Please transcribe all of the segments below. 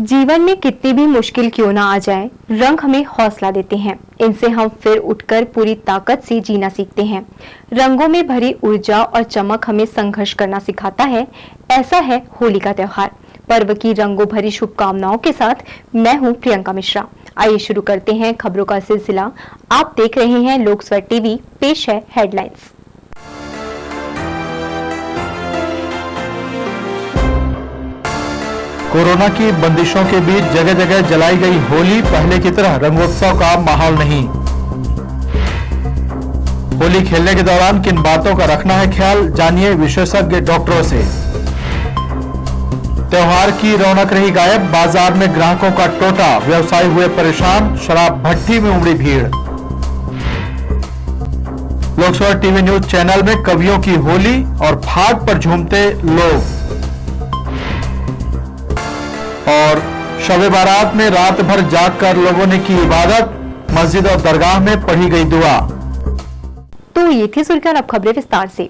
जीवन में कितनी भी मुश्किल क्यों ना आ जाए, रंग हमें हौसला देते हैं। इनसे हम फिर उठकर पूरी ताकत से जीना सीखते हैं। रंगों में भरी ऊर्जा और चमक हमें संघर्ष करना सिखाता है। ऐसा है होली का त्योहार। पर्व की रंगों भरी शुभकामनाओं के साथ मैं हूं प्रियंका मिश्रा। आइए शुरू करते हैं खबरों का सिलसिला। आप देख रहे हैं लोक स्वर टीवी। पेश है हेडलाइंस। कोरोना की बंदिशों के बीच जगह जगह जलाई गई होली, पहले की तरह रंगोत्सव का माहौल नहीं। होली खेलने के दौरान किन बातों का रखना है ख्याल, जानिए विशेषज्ञ डॉक्टरों से। त्योहार की रौनक रही गायब, बाजार में ग्राहकों का टोटा, व्यवसायी हुए परेशान, शराब भट्टी में उमड़ी भीड़। लोकसभा टीवी न्यूज चैनल में कवियों की होली और फाग पर झूमते लोग। और शब बारात में रात भर जागकर लोगों ने की इबादत, मस्जिद और दरगाह में पढ़ी गई दुआ। तो ये थी सुर्खियां, अब खबरें विस्तार से।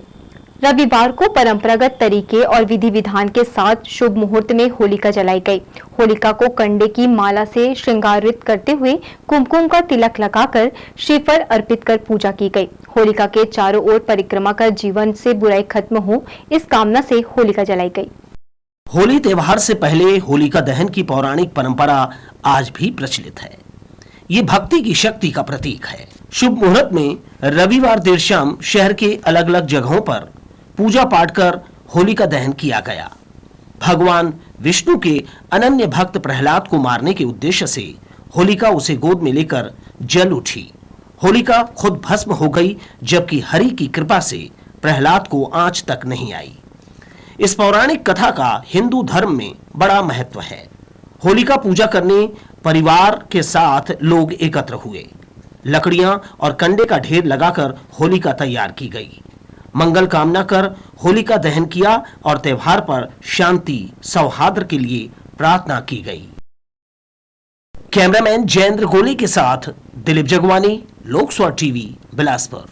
रविवार को परंपरागत तरीके और विधि विधान के साथ शुभ मुहूर्त में होलिका जलाई गई। होलिका को कंडे की माला से श्रृंगारित करते हुए कुमकुम का तिलक लगाकर श्रीफल अर्पित कर पूजा की गई। होलिका के चारों ओर परिक्रमा कर जीवन से बुराई खत्म हो, इस कामना से होलिका जलाई गई। होली त्योहार से पहले होलिका दहन की पौराणिक परंपरा आज भी प्रचलित है। ये भक्ति की शक्ति का प्रतीक है। शुभ मुहूर्त में रविवार देर शाम शहर के अलग अलग जगहों पर पूजा पाठ कर होलिका दहन किया गया। भगवान विष्णु के अनन्य भक्त प्रहलाद को मारने के उद्देश्य से होलिका उसे गोद में लेकर जल उठी। होलिका खुद भस्म हो गई, जबकि हरि की कृपा से प्रहलाद को आंच तक नहीं आई। इस पौराणिक कथा का हिंदू धर्म में बड़ा महत्व है। होलिका पूजा करने परिवार के साथ लोग एकत्र हुए। लकड़ियां और कंडे का ढेर लगाकर होलिका तैयार की गई। मंगल कामना कर होलिका दहन किया और त्योहार पर शांति सौहार्द के लिए प्रार्थना की गई। कैमरामैन जयेंद्र गोले के साथ दिलीप जगवानी, लोक स्वर टीवी, बिलासपुर।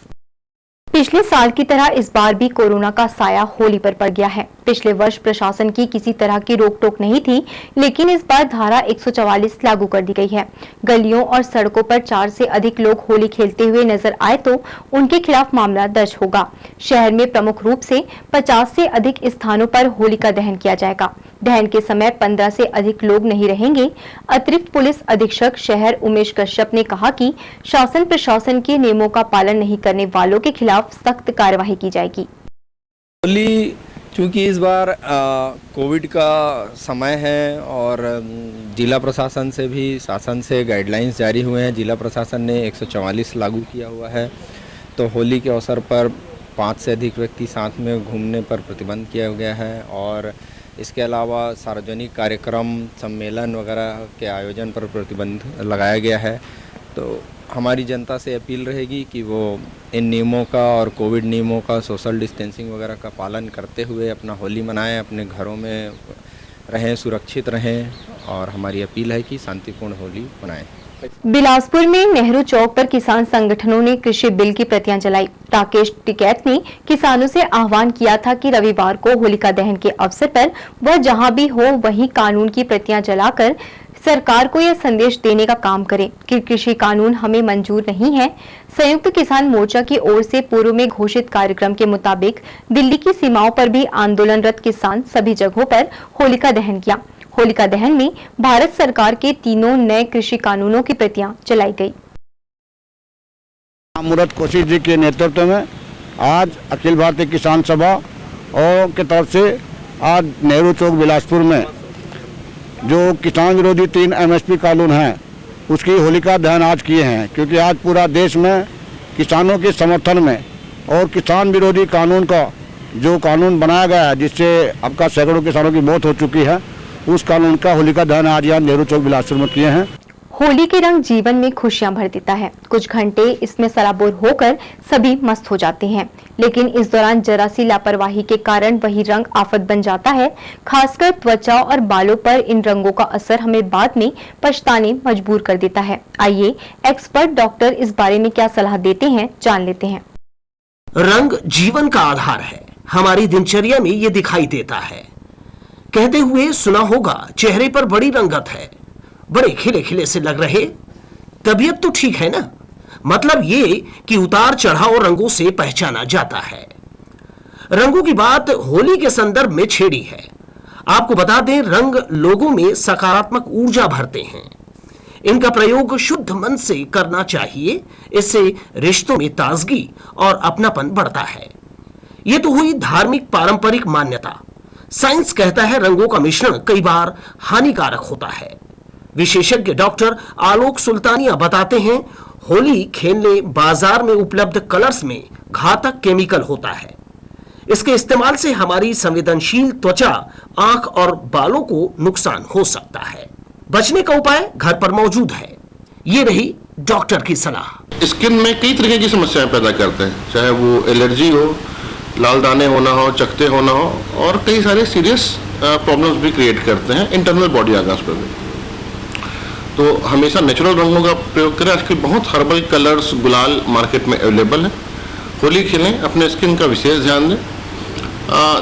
पिछले साल की तरह इस बार भी कोरोना का साया होली पर पड़ गया है। पिछले वर्ष प्रशासन की किसी तरह की रोक टोक नहीं थी, लेकिन इस बार धारा 144 लागू कर दी गई है। गलियों और सड़कों पर 4 से अधिक लोग होली खेलते हुए नजर आए तो उनके खिलाफ मामला दर्ज होगा। शहर में प्रमुख रूप से 50 से अधिक स्थानों पर होली का दहन किया जाएगा। दहन के समय 15 से अधिक लोग नहीं रहेंगे। अतिरिक्त पुलिस अधीक्षक शहर उमेश कश्यप ने कहा कि शासन प्रशासन के नियमों का पालन नहीं करने वालों के खिलाफ सख्त कार्यवाही की जाएगी। होली चूँकि इस बार कोविड का समय है और जिला प्रशासन से भी शासन से गाइडलाइंस जारी हुए हैं। जिला प्रशासन ने 144 लागू किया हुआ है, तो होली के अवसर पर 5 से अधिक व्यक्ति साथ में घूमने पर प्रतिबंध किया गया है। और इसके अलावा सार्वजनिक कार्यक्रम, सम्मेलन वगैरह के आयोजन पर प्रतिबंध लगाया गया है। तो हमारी जनता से अपील रहेगी कि वो इन नियमों का और कोविड नियमों का, सोशल डिस्टेंसिंग वगैरह का पालन करते हुए अपना होली मनाएं, अपने घरों में रहें, सुरक्षित रहें। और हमारी अपील है कि शांतिपूर्ण होली मनाएं। बिलासपुर में नेहरू चौक पर किसान संगठनों ने कृषि बिल की प्रतियां जलाई। राकेश टिकैत ने किसानों से आह्वान किया था कि रविवार को होलिका दहन के अवसर पर वह जहां भी हो वहीं कानून की प्रतियां जलाकर सरकार को यह संदेश देने का काम करें कि कृषि कानून हमें मंजूर नहीं है। संयुक्त किसान मोर्चा की ओर से पूर्व में घोषित कार्यक्रम के मुताबिक दिल्ली की सीमाओं पर भी आंदोलनरत किसान सभी जगहों पर होलिका दहन किया। होलिका दहन में भारत सरकार के 3 नए कृषि कानूनों की प्रतियां जलाई गई। मुराद कोशिश जी के नेतृत्व में आज अखिल भारतीय किसान सभा और की तरफ से आज नेहरू चौक बिलासपुर में जो किसान विरोधी 3 MSP कानून हैं उसकी होलिका दहन आज किए हैं। क्योंकि आज पूरा देश में किसानों के समर्थन में और किसान विरोधी कानून का जो कानून बनाया गया है, जिससे अब का सैकड़ों किसानों की मौत हो चुकी है, उस कानून का होलिका दहन आज यहाँ नेहरू चौक बिलासपुर में किए हैं। होली के रंग जीवन में खुशियां भर देता है। कुछ घंटे इसमें सराबोर होकर सभी मस्त हो जाते हैं, लेकिन इस दौरान जरा सी लापरवाही के कारण वही रंग आफत बन जाता है। खासकर त्वचा और बालों पर इन रंगों का असर हमें बाद में पछताने मजबूर कर देता है। आइए एक्सपर्ट डॉक्टर इस बारे में क्या सलाह देते हैं, जान लेते हैं। रंग जीवन का आधार है। हमारी दिनचर्या में ये दिखाई देता है। कहते हुए सुना होगा, चेहरे पर बड़ी रंगत है, बड़े खिले खिले से लग रहे, तबीयत तो ठीक है ना। मतलब ये कि उतार चढ़ाव रंगों से पहचाना जाता है। रंगों की बात होली के संदर्भ में छेड़ी है। आपको बता दें, रंग लोगों में सकारात्मक ऊर्जा भरते हैं। इनका प्रयोग शुद्ध मन से करना चाहिए। इससे रिश्तों में ताजगी और अपनापन बढ़ता है। ये तो हुई धार्मिक पारंपरिक मान्यता। साइंस कहता है रंगों का मिश्रण कई बार हानिकारक होता है। विशेषज्ञ डॉक्टर आलोक सुल्तानिया बताते हैं, होली खेलने बाजार में उपलब्ध कलर्स में घातक केमिकल होता है। इसके इस्तेमाल से हमारी संवेदनशील त्वचा, आंख और बालों को नुकसान हो सकता है। बचने का उपाय घर पर मौजूद है। ये रही डॉक्टर की सलाह। स्किन में कई तरह की समस्याएं पैदा करते हैं, चाहे वो एलर्जी हो, लाल दाने होना हो, चकते होना हो, और कई सारे सीरियस प्रॉब्लम्स भी क्रिएट करते हैं इंटरनल बॉडी आगाज पर भी। तो हमेशा नेचुरल रंगों का प्रयोग करें। आजकल बहुत हर्बल कलर्स, गुलाल मार्केट में अवेलेबल है। होली खेलें, अपने स्किन का विशेष ध्यान दें।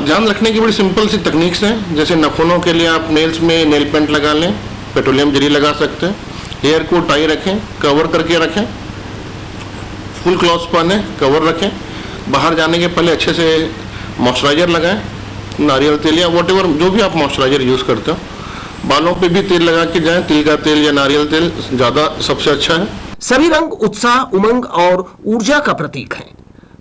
ध्यान रखने की बड़ी सिंपल सी तकनीक्स हैं, जैसे नाखूनों के लिए आप नेल्स में नेल पेंट लगा लें, पेट्रोलियम जेली लगा सकते हैं। हेयर को टाई रखें, कवर करके रखें, फुल क्लॉथ्स पहने, कवर रखें। बाहर जाने के पहले अच्छे से मॉइस्चराइजर लगाएं, नारियल तेल या वॉटेवर जो भी आप मॉइस्चराइजर यूज़ करते हो। बालों पे भी तेल लगा के जाएं, तिल का तेल या नारियल तेल ज़्यादा सबसे अच्छा है। सभी रंग उत्साह, उमंग और ऊर्जा का प्रतीक हैं।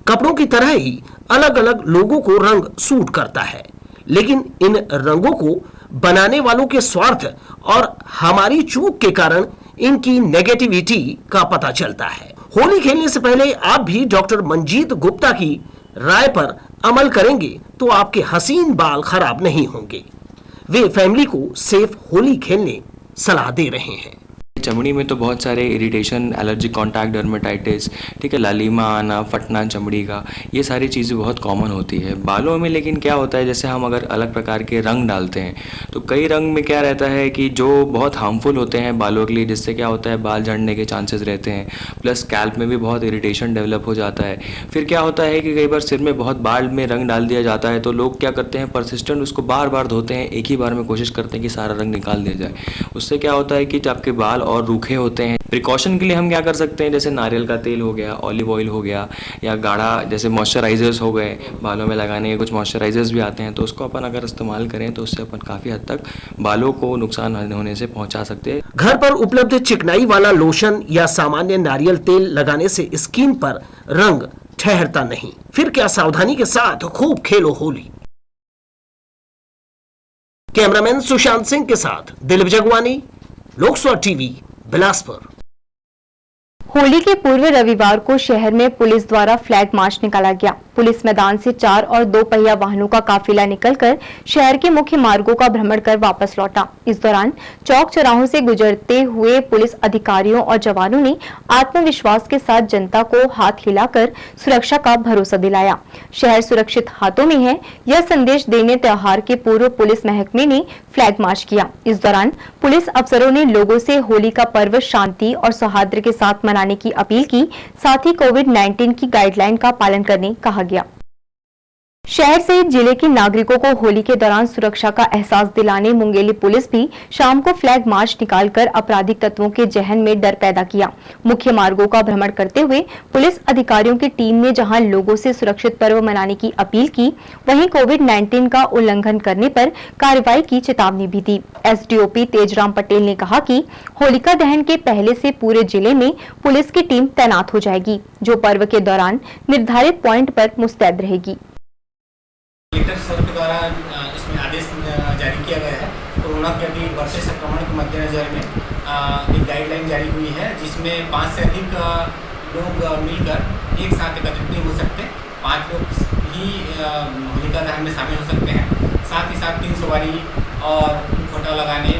कपड़ों की तरह ही अलग अलग लोगों को रंग सूट करता है, लेकिन इन रंगों को बनाने वालों के स्वार्थ और हमारी चूक के कारण इनकी नेगेटिविटी का पता चलता है। होली खेलने से पहले आप भी डॉक्टर मंजीत गुप्ता की राय पर अमल करेंगे तो आपके हसीन बाल खराब नहीं होंगे। वे फैमिली को सेफ होली खेलने सलाह दे रहे हैं। चमड़ी में तो बहुत सारे इरिटेशन, एलर्जी, कॉन्टैक्ट डर्मेटाइटिस, ठीक है, लालिमा आना, फटना चमड़ी का, ये सारी चीज़ें बहुत कॉमन होती है। बालों में लेकिन क्या होता है, जैसे हम अगर अलग प्रकार के रंग डालते हैं तो कई रंग में क्या रहता है कि जो बहुत हार्मफुल होते हैं बालों के लिए, जिससे क्या होता है बाल झड़ने के चांसेस रहते हैं, प्लस स्कैल्प में भी बहुत इरिटेशन डेवलप हो जाता है। फिर क्या होता है कि कई बार सिर में बहुत बाल में रंग डाल दिया जाता है तो लोग क्या करते हैं, परसिस्टेंट उसको बार बार धोते हैं, एक ही बार में कोशिश करते हैं कि सारा रंग निकाल दिया जाए। उससे क्या होता है कि आपके बाल और रूखे होते हैं। प्रिकॉशन के लिए हम क्या कर सकते हैं, जैसे नारियल का तेल हो गया, ऑलिव ऑयल हो गया, या गाढ़ा जैसे मॉइस्चराइजर्स हो गए, बालों में लगाने के कुछ मॉइस्चराइजर्स भी आते हैं, तो उसको अपन अगर इस्तेमाल करें तो उससे अपन काफ़ी हद तक बालों को नुकसान होने से पहुंचा सकते हैं। घर पर उपलब्ध चिकनाई वाला लोशन या सामान्य नारियल तेल लगाने से स्किन पर रंग ठहरता नहीं। फिर क्या, सावधानी के साथ खूब खेलो होली। कैमरामैन सुशांत सिंह के साथ दिलीप जगवानी, लोकसभा टीवी, बिलासपुर। होली के पूर्व रविवार को शहर में पुलिस द्वारा फ्लैग मार्च निकाला गया। पुलिस मैदान से 4 और 2 पहिया वाहनों का काफिला निकलकर शहर के मुख्य मार्गों का भ्रमण कर वापस लौटा। इस दौरान चौक चौराहों से गुजरते हुए पुलिस अधिकारियों और जवानों ने आत्मविश्वास के साथ जनता को हाथ हिलाकर सुरक्षा का भरोसा दिलाया। शहर सुरक्षित हाथों में है, यह संदेश देने त्योहार के पूर्व पुलिस महकमे ने फ्लैग मार्च किया। इस दौरान पुलिस अफसरों ने लोगों से होली का पर्व शांति और सौहार्द के साथ मनाने की अपील की, साथ ही कोविड-19 की गाइडलाइन का पालन करने कहा गया। शहर से जिले के नागरिकों को होली के दौरान सुरक्षा का एहसास दिलाने मुंगेली पुलिस भी शाम को फ्लैग मार्च निकालकर आपराधिक तत्वों के जहन में डर पैदा किया। मुख्य मार्गों का भ्रमण करते हुए पुलिस अधिकारियों की टीम ने जहां लोगों से सुरक्षित पर्व मनाने की अपील की, वहीं कोविड-19 का उल्लंघन करने पर कार्रवाई की चेतावनी भी दी। एसडीओपी तेजराम पटेल ने कहा कि होलिका दहन के पहले से पूरे जिले में पुलिस की टीम तैनात हो जाएगी, जो पर्व के दौरान निर्धारित पॉइंट पर मुस्तैद रहेगी। कलेक्टर सर के द्वारा इसमें आदेश जारी किया गया है। कोरोना के अभी बढ़ते संक्रमण के मद्देनजर में एक गाइडलाइन जारी हुई है, जिसमें 5 से अधिक लोग मिलकर एक साथ एकत्रित नहीं हो सकते। 5 लोग ही होलिका दहन में शामिल हो सकते हैं। साथ ही साथ 3 सवारी और खोटा लगाने,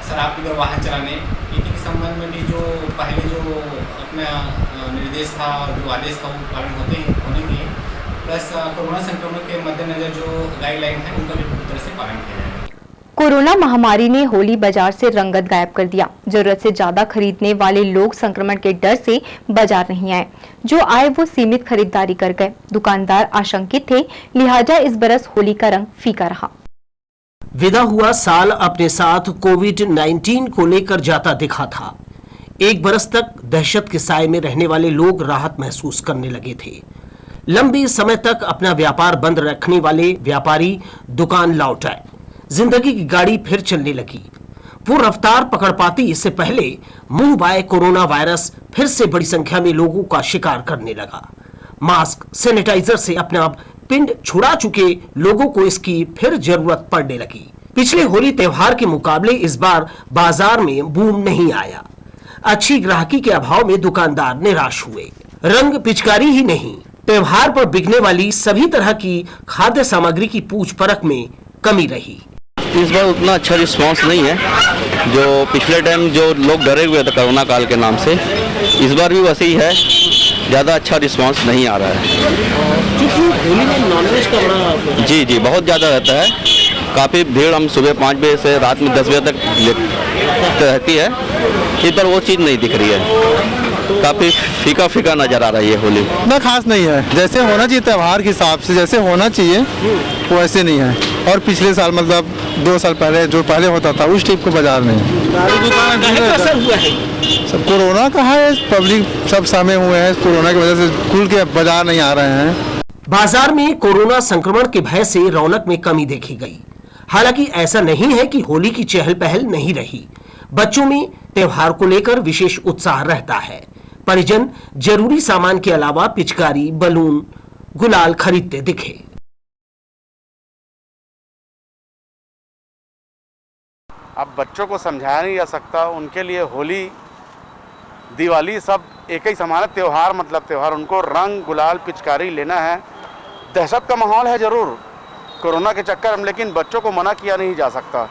शराब पीकर वाहन चलाने, इसी के संबंध में भी जो पहले जो अपना निर्देश था और जो आदेश था वो पालन होने के प्लस कोरोना संक्रमण के मद्देनजर जो गाइडलाइन है उनका भी पूरी तरह से पालन किया जाएगा। कोरोना महामारी ने होली बाजार से रंगत गायब कर दिया। जरूरत से ज्यादा खरीदने वाले लोग संक्रमण के डर से बाजार नहीं आए। जो आए वो सीमित खरीदारी कर गए। दुकानदार आशंकित थे, लिहाजा इस बरस होली का रंग फीका रहा। विदा हुआ साल अपने साथ कोविड-19 को लेकर जाता दिखा था। एक बरस तक दहशत के साए में रहने वाले लोग राहत महसूस करने लगे थे। लंबे समय तक अपना व्यापार बंद रखने वाले व्यापारी दुकान लौट आए। जिंदगी की गाड़ी फिर चलने लगी। वो रफ्तार पकड़ पाती इससे पहले मुंह बाय कोरोना वायरस फिर से बड़ी संख्या में लोगों का शिकार करने लगा। मास्क, सैनिटाइजर से अपना पिंड छुड़ा चुके लोगों को इसकी फिर जरूरत पड़ने लगी। पिछले होली त्योहार के मुकाबले इस बार बाजार में बूम नहीं आया। अच्छी ग्राहकी के अभाव में दुकानदार निराश हुए। रंग पिचकारी ही नहीं, त्योहार पर बिकने वाली सभी तरह की खाद्य सामग्री की पूछ परख में कमी रही। इस बार उतना अच्छा रिस्पांस नहीं है जो पिछले टाइम जो लोग डरे हुए थे कोरोना काल के नाम से, इस बार भी वैसे ही है। ज़्यादा अच्छा रिस्पांस नहीं आ रहा है। होली में नॉनवेज का बड़ा जी बहुत ज़्यादा रहता है। काफ़ी भीड़ हम सुबह 5 बजे से रात में 10 बजे तक रहती है। इस पर वो चीज़ नहीं दिख रही है। काफ़ी फीका नज़र आ रहा है ये होली। इतना खास नहीं है, जैसे होना चाहिए त्योहार के हिसाब से जैसे होना चाहिए वैसे नहीं है। और पिछले साल मतलब 2 साल पहले जो पहले होता था उस टाइप का बाजार नहीं है। सब कोरोना का है, पब्लिक सब सामे हुए हैं। कोरोना की वजह से खुल के बाजार नहीं आ रहे हैं। बाजार में कोरोना संक्रमण के भय से रौनक में कमी देखी गई। हालांकि ऐसा नहीं है कि होली की चहल पहल नहीं रही। बच्चों में त्योहार को लेकर विशेष उत्साह रहता है। परिजन जरूरी सामान के अलावा पिचकारी, बलून, गुलाल खरीदते दिखे। अब बच्चों को समझाया नहीं जा सकता। उनके लिए होली, दिवाली सब एक ही समान है। त्यौहार मतलब त्यौहार, उनको रंग, गुलाल, पिचकारी लेना है। दहशत का माहौल है जरूर कोरोना के चक्कर में, लेकिन बच्चों को मना किया नहीं जा सकता।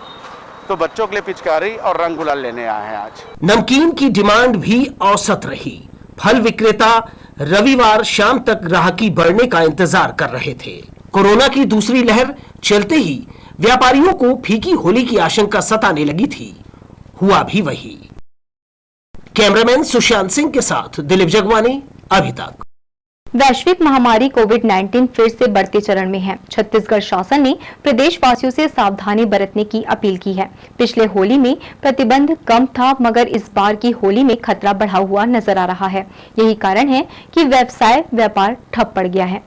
तो बच्चों के लिए पिचकारी और रंग गुलाल लेने आए हैं आज। नमकीन की डिमांड भी औसत रही। फल विक्रेता रविवार शाम तक ग्राहकी बढ़ने का इंतजार कर रहे थे। कोरोना की दूसरी लहर चलते ही व्यापारियों को फीकी होली की आशंका सताने लगी थी। हुआ भी वही। कैमरामैन सुशांत सिंह के साथ दिलीप जगवानी, अभी तक। वैश्विक महामारी कोविड-19 फिर से बढ़ते चरण में है। छत्तीसगढ़ शासन ने प्रदेशवासियों से सावधानी बरतने की अपील की है। पिछले होली में प्रतिबंध कम था, मगर इस बार की होली में खतरा बढ़ा हुआ नजर आ रहा है। यही कारण है कि व्यापार ठप पड़ गया है।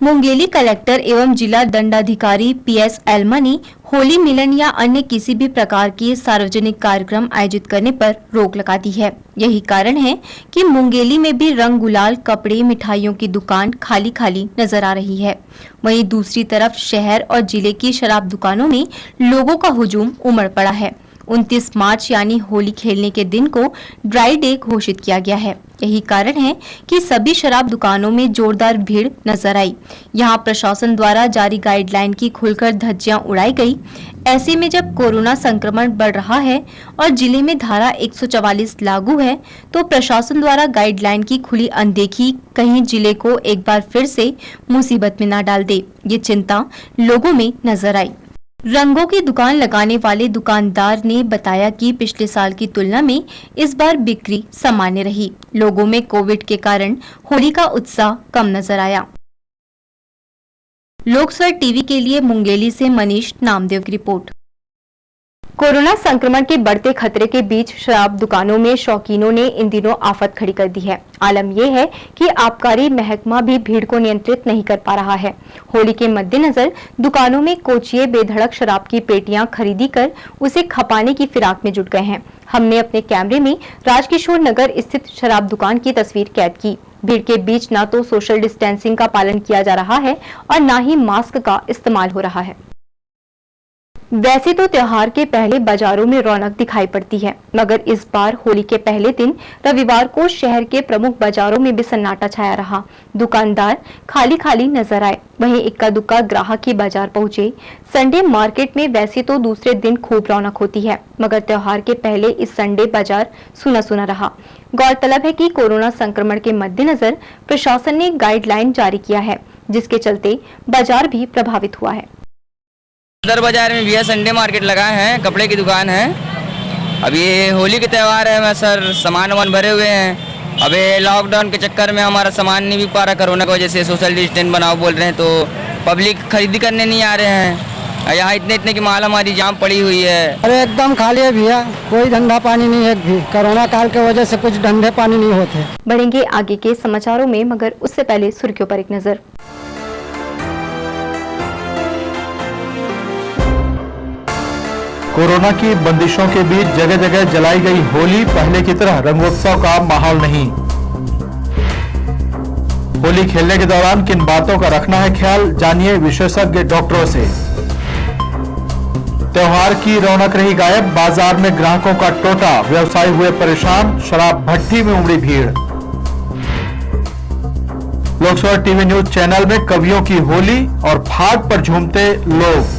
मुंगेली कलेक्टर एवं जिला दंडाधिकारी PS एल्मा ने होली मिलन या अन्य किसी भी प्रकार के सार्वजनिक कार्यक्रम आयोजित करने पर रोक लगा दी है। यही कारण है कि मुंगेली में भी रंग, गुलाल, कपड़े, मिठाइयों की दुकान खाली नजर आ रही है। वहीं दूसरी तरफ शहर और जिले की शराब दुकानों में लोगों का हुजूम उमड़ पड़ा है। 29 मार्च यानी होली खेलने के दिन को ड्राई डे घोषित किया गया है। यही कारण है कि सभी शराब दुकानों में जोरदार भीड़ नजर आई। यहां प्रशासन द्वारा जारी गाइडलाइन की खुलकर धज्जियां उड़ाई गई। ऐसे में जब कोरोना संक्रमण बढ़ रहा है और जिले में धारा 144 लागू है, तो प्रशासन द्वारा गाइडलाइन की खुली अनदेखी कहीं जिले को एक बार फिर से मुसीबत में न डाल दे, ये चिंता लोगों में नजर आई। रंगों की दुकान लगाने वाले दुकानदार ने बताया कि पिछले साल की तुलना में इस बार बिक्री सामान्य रही। लोगों में कोविड के कारण होली का उत्साह कम नजर आया। लोकस्वर टीवी के लिए मुंगेली से मनीष नामदेव की रिपोर्ट। कोरोना संक्रमण के बढ़ते खतरे के बीच शराब दुकानों में शौकीनों ने इन दिनों आफत खड़ी कर दी है। आलम यह है कि आबकारी महकमा भी भीड़ को नियंत्रित नहीं कर पा रहा है। होली के मद्देनजर दुकानों में कोचिए बेधड़क शराब की पेटियां खरीदी कर उसे खपाने की फिराक में जुट गए हैं। हमने अपने कैमरे में राजकिशोर नगर स्थित शराब दुकान की तस्वीर कैद की। भीड़ के बीच न तो सोशल डिस्टेंसिंग का पालन किया जा रहा है और न ही मास्क का इस्तेमाल हो रहा है। वैसे तो त्योहार के पहले बाजारों में रौनक दिखाई पड़ती है, मगर इस बार होली के पहले दिन रविवार को शहर के प्रमुख बाजारों में भी सन्नाटा छाया रहा। दुकानदार खाली नजर आए, वहीं इक्का दुक्का ग्राहक ही बाजार पहुंचे। संडे मार्केट में वैसे तो दूसरे दिन खूब रौनक होती है, मगर त्योहार के पहले इस संडे बाजार सुना रहा। गौरतलब है कि कोरोना संक्रमण के मद्देनजर प्रशासन ने गाइडलाइन जारी किया है, जिसके चलते बाजार भी प्रभावित हुआ है। सदर बाजार में भैया संडे मार्केट लगा है, कपड़े की दुकान है। अभी होली के त्यौहार है सर, सामान भरे हुए हैं। अभी लॉकडाउन के चक्कर में हमारा सामान नहीं बिक पा रहा, कोरोना की वजह से सोशल डिस्टेंस बनाओ बोल रहे हैं, तो पब्लिक खरीदी करने नहीं आ रहे हैं। यहाँ इतने इतने की माल हमारी जाम पड़ी हुई है। अरे एकदम खाली है भैया, कोई धंधा पानी नहीं है भी। कोरोना काल के वजह से कुछ धंधे पानी नहीं होते। बढ़ेंगे आगे के समाचारों में, मगर उससे पहले सुर्खियों पर एक नजर। कोरोना की बंदिशों के बीच जगह जगह जलाई गई होली, पहले की तरह रंगोत्सव का माहौल नहीं। होली खेलने के दौरान किन बातों का रखना है ख्याल, जानिए विशेषज्ञ डॉक्टरों से। त्योहार की रौनक रही गायब, बाजार में ग्राहकों का टोटा, व्यवसायी हुए परेशान, शराब भट्टी में उमड़ी भीड़। लोकसभा टीवी न्यूज चैनल में कवियों की होली और फाग पर झूमते लोग।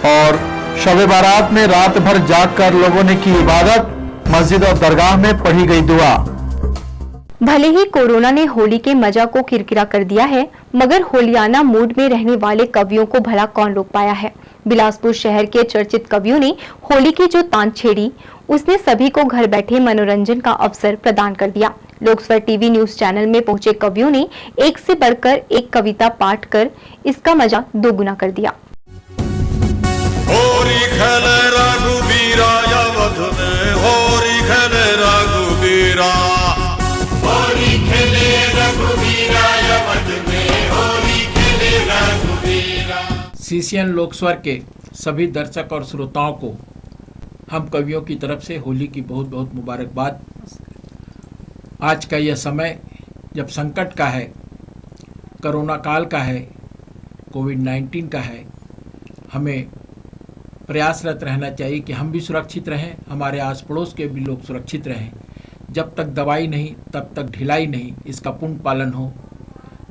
और शब बारात में रात भर जागकर लोगों ने की इबादत, मस्जिद और दरगाह में पढ़ी गई दुआ। भले ही कोरोना ने होली के मजा को किरकिरा कर दिया है, मगर होलियाना मूड में रहने वाले कवियों को भला कौन रोक पाया है। बिलासपुर शहर के चर्चित कवियों ने होली की जो तान छेड़ी, उसने सभी को घर बैठे मनोरंजन का अवसर प्रदान कर दिया। लोकसभा टीवी न्यूज चैनल में पहुंचे कवियों ने एक से बढ़कर एक कविता पाठ कर इसका मजा दोगुना कर दिया। होरी खेले रघुबीरा अवध में, होरी खेले रघुबीरा, होरी खेले रघुबीरा अवध में, होरी खेले रघुबीरा। सीसीएन लोकस्वर के सभी दर्शक और श्रोताओं को हम कवियों की तरफ से होली की बहुत बहुत मुबारकबाद। आज का यह समय जब संकट का है, कोरोना काल का है, कोविड-19 का है, हमें प्रयासरत रहना चाहिए कि हम भी सुरक्षित रहें, हमारे आस पड़ोस के भी लोग सुरक्षित रहें। जब तक दवाई नहीं तब तक ढिलाई नहीं, इसका पूर्ण पालन हो,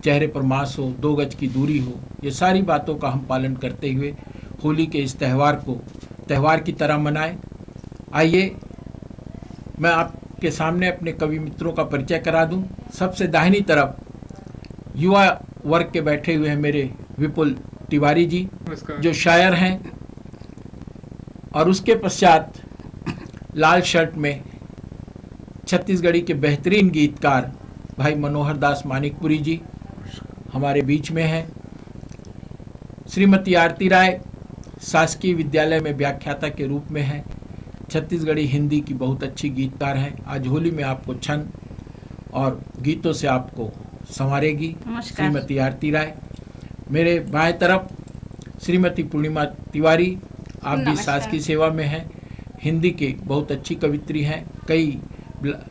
चेहरे पर मास्क हो, 2 गज की दूरी हो, ये सारी बातों का हम पालन करते हुए होली के इस त्यौहार को त्यौहार की तरह मनाएं। आइए मैं आपके सामने अपने कवि मित्रों का परिचय करा दूं। सबसे दाहिनी तरफ युवा वर्ग के बैठे हुए हैं मेरे विपुल तिवारी जी, जो शायर हैं, और उसके पश्चात लाल शर्ट में छत्तीसगढ़ी के बेहतरीन गीतकार भाई मनोहर दास मानिकपुरी जी हमारे बीच में हैं। श्रीमती आरती राय शासकीय विद्यालय में व्याख्याता के रूप में हैं, छत्तीसगढ़ी हिंदी की बहुत अच्छी गीतकार हैं। आज होली में आपको छंद और गीतों से आपको संवारेगी श्रीमती आरती राय। मेरे बाएं तरफ श्रीमती पूर्णिमा तिवारी, आप भी शासकीय सेवा में हैं, हिंदी के बहुत अच्छी कवित्री हैं, कई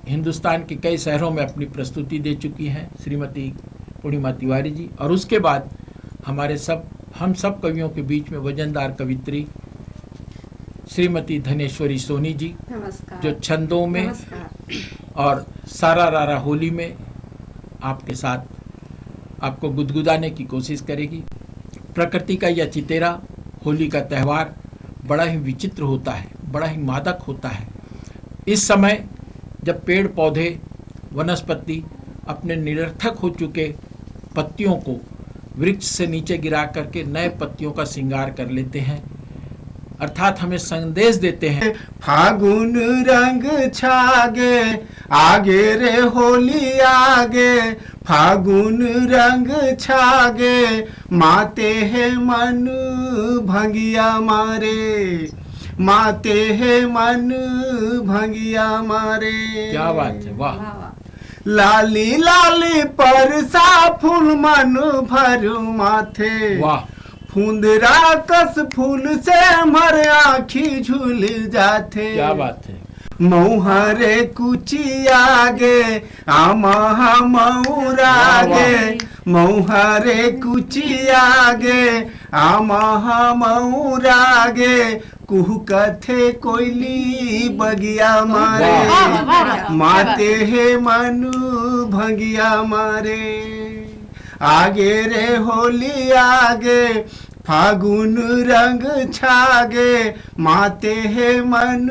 हिंदुस्तान के कई शहरों में अपनी प्रस्तुति दे चुकी हैं श्रीमती पूर्णिमा तिवारी जी। और उसके बाद हम सब कवियों के बीच में वजनदार कवित्री श्रीमती धनेश्वरी सोनी जी, जो छंदों में और सारा रारा होली में आपके साथ आपको गुदगुदाने की कोशिश करेगी। प्रकृति का यह चितेरा होली का त्यौहार बड़ा ही विचित्र होता है, बड़ा ही मादक होता है। इस समय जब पेड़ पौधे वनस्पति अपने निरर्थक हो चुके पत्तियों को वृक्ष से नीचे गिरा करके नए पत्तियों का श्रृंगार कर लेते हैं, अर्थात हमें संदेश देते हैं फागुन रंग छागे आगे रे होली आगे, फागुन रंग छागे माते है मन भंगिया मारे, माते है मन भंगिया मारे। क्या बात है, वाह। लाली लाली परसा फूल मन भर माथे, वाह। फुंदरा कस फूल से हमारे आँखी झूल जाते। क्या बात है। मऊहरे कुची आगे आमा मऊरागे, मऊहरे कुची आगे आमा मऊरागे, कुहू कथे कोयली बगिया मारे, माते है मनु भंगिया मारे। आगे रे होली आगे फागुन रंग छागे, माते है मन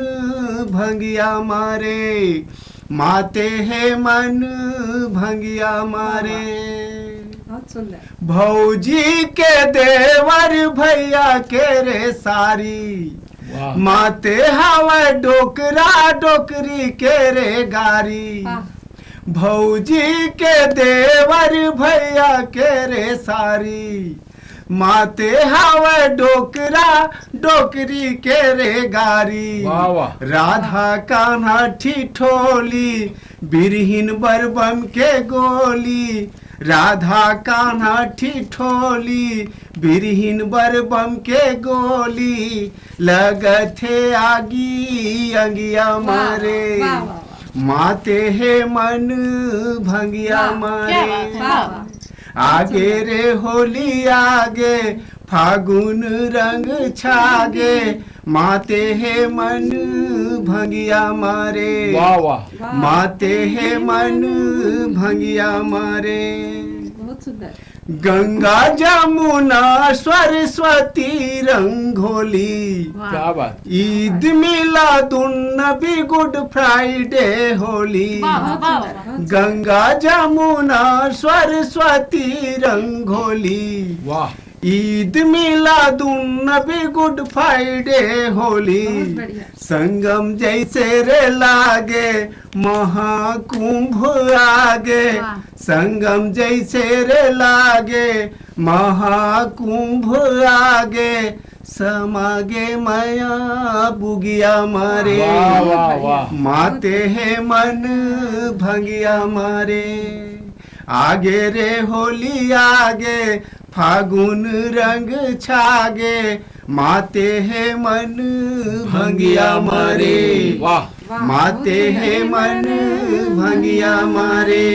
भंगिया मारे, माते है मन भंगिया मारे। भौजी के देवर भैया के रे सारी, माते हवा डोकरा डोकरी के रे गारी। भौजी के देवर भैया के रे सारी, माते हवे डोकरा डोकरी के रे गारी। वाह वाह। राधा कान्हा ठिठोली बिरहीन बरबम के गोली। राधा कान्हा ठिठोली बिरहीन बरबम के गोली। लगथे आगी अंगिया मारे माते हे मन भंगिया मारे। आगे रे होली आगे फागुन रंग छागे माते हे मन भंगिया मारे। वाह वाह। माते हे मन भंगिया मारे। बहुत सुंदर। गंगा जमुना सरस्वती रंगोली। क्या बात। ईद मिलादुन नबी गुड फ्राइडे होली। गंगा जमुना सरस्वती रंगोली। वाह। ईद मिलादुन नबी गुड फ्राइडे होली। संगम जैसे रे लागे महाकुंभ आगे। संगम जैसे रे लागे महाकुंभ आगे। समागे माया बुगिया मारे। वाह वाह वाह। माते है मन भंगिया मारे। आगे रे होली आगे फागुन रंग छागे माते है मन भंगिया मारे। वाह। माते है मन भंगिया मारे।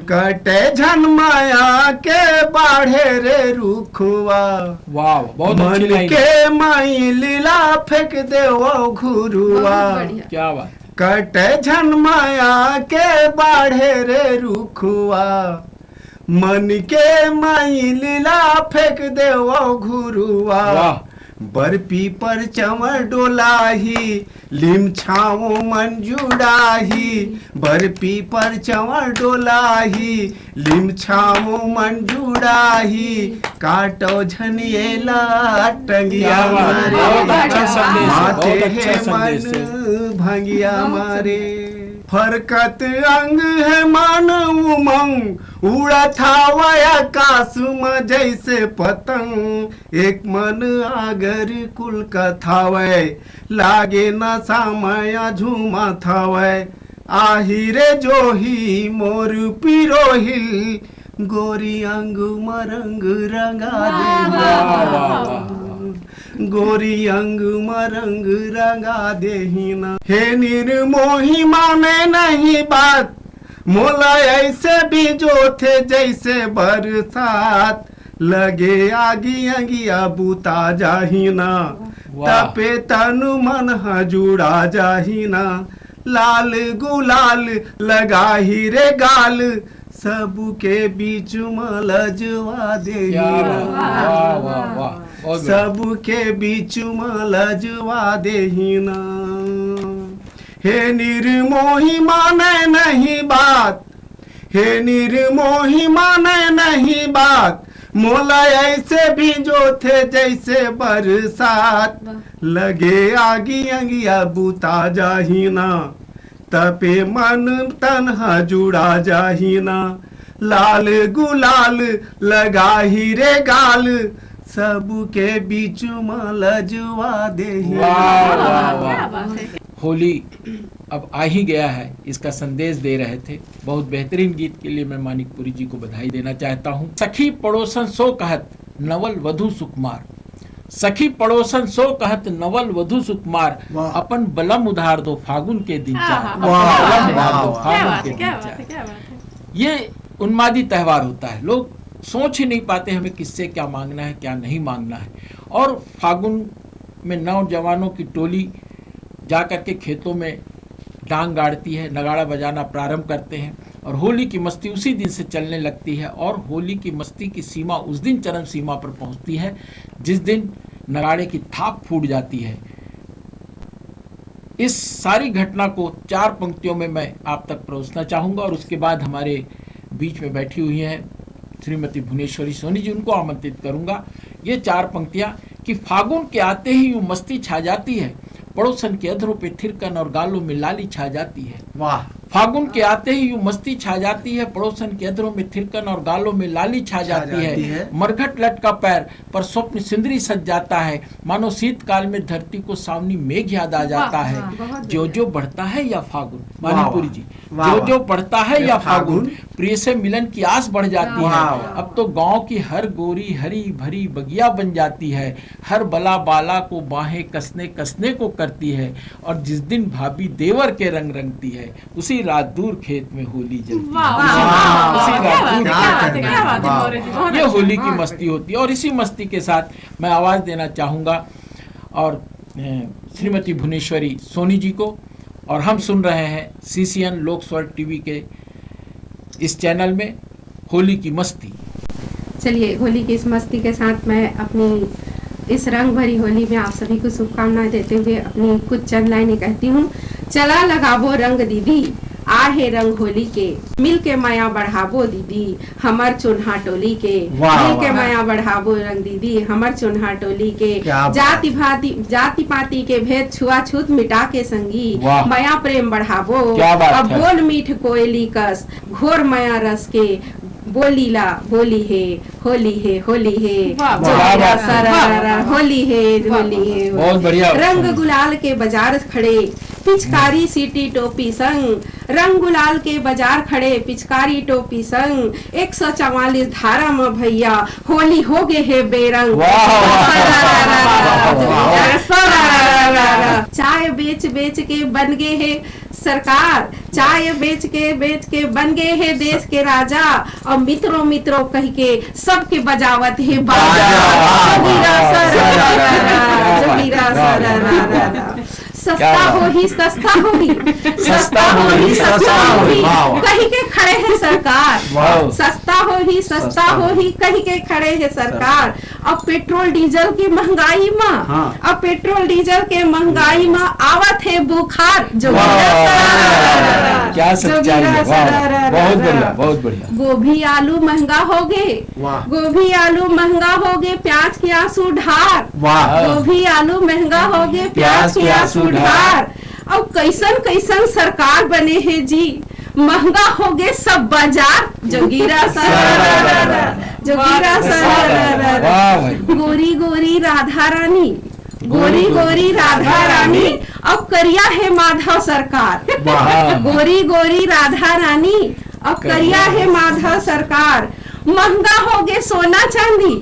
कटे झनमाया के बाढ़े रे रुखवा। वाह बहुत मन अच्छी लाइन। के माई लीला फेंक दे वो घुरुआ। क्या बात। कटे झनमाया के बाढ़े रे रुखवा। मन के माई लीला फेंक दे वो घुरुआ। बर्फी पर चमर डोलाही लिम छाओ मन जुड़ाही। बर्फी पर चमर डोलाही लिम छाओ मन जुड़ाही। काटो झनिएला टंगिया मारे। माते है मन भंगिया मारे। फरकत अंग है मन उमंग उड़त हवा आकाश में जैसे पतंग। एक मन आगर कुल का थावे लागे न सामया झूमा थावे। आही रे जोही मोर पिरोहिल गोरी अंग मरंग रंगा दे। गोरी अंग मरंग रंगा देहिना। हे निर्मोही माने नहीं बात मोला ऐसे भी जो थे जैसे बरसात। लगे आगी अंगिया बूता जाहिना। तपे तनु मन जुड़ा जाहिना। लाल गुलाल लगाही रे गाल सबके बीच में लजवा देहिना। सबके बीच में लजवा देहिना। हे निर्मोही माने नहीं बात। हे निर्मोही माने नहीं बात। मोला ऐसे भी जो थे जैसे बरसात। लगे आगी अंगिया बूता जाहिना। तपे मन तन्हा जुड़ा जाहिना। लाल गुलाल लगाही रे गाल सबके बीच में लजवा देहिना। होली अब आ ही गया है, इसका संदेश दे रहे थे। बहुत बेहतरीन गीत के लिए मैं मानिकपुरी जी को बधाई देना चाहता हूँ। सखी पड़ोसन सो कहत नवल वधु सुकुमार। सखी पड़ोसन सो कहत नवल वधु सुकुमार। अपन बलम उधार दो फागुन के दिन ये उन्मादी त्योहार होता है। लोग सोच ही नहीं पाते हमें किससे क्या मांगना है क्या नहीं मांगना है। और फागुन में नौजवानों की टोली जाकर के खेतों में डांग गाड़ती है, नगाड़ा बजाना प्रारंभ करते हैं और होली की मस्ती उसी दिन से चलने लगती है। और होली की मस्ती की सीमा उस दिन चरम सीमा पर पहुंचती है जिस दिन नगाड़े की थाप फूट जाती है। इस सारी घटना को 4 पंक्तियों में मैं आप तक परोसना चाहूँगा और उसके बाद हमारे बीच में बैठी हुई हैं श्रीमती भुवनेश्वरी सोनी जी, उनको आमंत्रित करूँगा। ये 4 पंक्तियाँ कि फागुन के आते ही यूँ मस्ती छा जाती है। पड़ोसन के अधरों पे थिरकन और गालों में लाली छा जाती है। वाह। फागुन के आते ही यूं मस्ती छा जाती है, पड़ोसन के अधरों में थिरकन और गालों में लाली छा जाती है। मरघट लटका पैर पर स्वप्न सिंदरी सज जाता है, मानो शीतकाल में धरती को सावनी मेघ याद आ जाता है। जो जो बढ़ता है या फागुन, मानीपुरी जी, जो जो बढ़ता है या फागुन, प्रिय से मिलन की आस बढ़ जाती है। अब तो गांव की हर गोरी हरी भरी बगिया बन जाती है, हर बला बाला को बाहें कसने कसने को करती है, और जिस दिन भाभी देवर के रंग रंगती है, उसी रात दूर खेत में होली जलती है। ये होली की मस्ती होती है। और इसी मस्ती के साथ मैं आवाज देना चाहूंगा और श्रीमती भुवनेश्वरी सोनी जी को, और हम सुन रहे हैं CCN लोक स्वर टीवी के इस चैनल में होली की मस्ती। चलिए, होली की इस मस्ती के साथ मैं अपनी इस रंग भरी होली में आप सभी को शुभकामनाएं देते हुए अपनी कुछ चंद लाइनें कहती हूँ। चला लगाबो रंग दीदी, आहे रंग होली के, मिल के माया बढ़ाबो दीदी हमर चुन्हा टोली के। मिल के माया बढ़ाबो रंग दीदी हमर चुन्हा टोली के। जाति पाति के भेद छुआछूत मिटा के संगी, माया प्रेम बढ़ाबो। अब बोल मीठ कोयली कस, घोर माया रस के, बोलीला बोली है होली है होली है, होली है होली है। बहुत बढ़िया। रंग गुलाल के बाजार खड़े, पिचकारी सीटी टोपी संग, रंग गुलाल के बाजार खड़े, पिचकारी टोपी संग, 144 धारा में भैया होली हो गए है बेरंग। चाय बेच बेच के बन गए है सरकार, चाय बेच के बन गए है देश के राजा, और मित्रों मित्रों कह के सबके बजावत है बाजा। सस्ता हो ही सस्ता हो ही, सस्ता हो ही सस्ता हो ही, कहीं के खड़े हैं सरकार। सस्ता हो ही सस्ता हो ही, कहीं के खड़े हैं सरकार। अब पेट्रोल डीजल की महंगाई में, अब पेट्रोल डीजल के महंगाई में आवत है बुखार। जो क्या सच्चाई है, बहुत बढ़िया बहुत बढ़िया। गोभी आलू महंगा हो गए, गोभी आलू महंगा हो गए, प्याज के आंसू ढार। गोभी आलू महंगा हो गए, प्याज के आंसू ढार। अब कैसन कैसन सरकार बने हैं जी, महंगा हो गए सब बाजार। जोगीरा जोगीरा गोरी गोरी राधा रानी, गोरी गोरी राधा रानी, अब करिया है माधव सरकार। गोरी गोरी राधा रानी, अब करिया है माधव सरकार। महंगा हो गए सोना चांदी,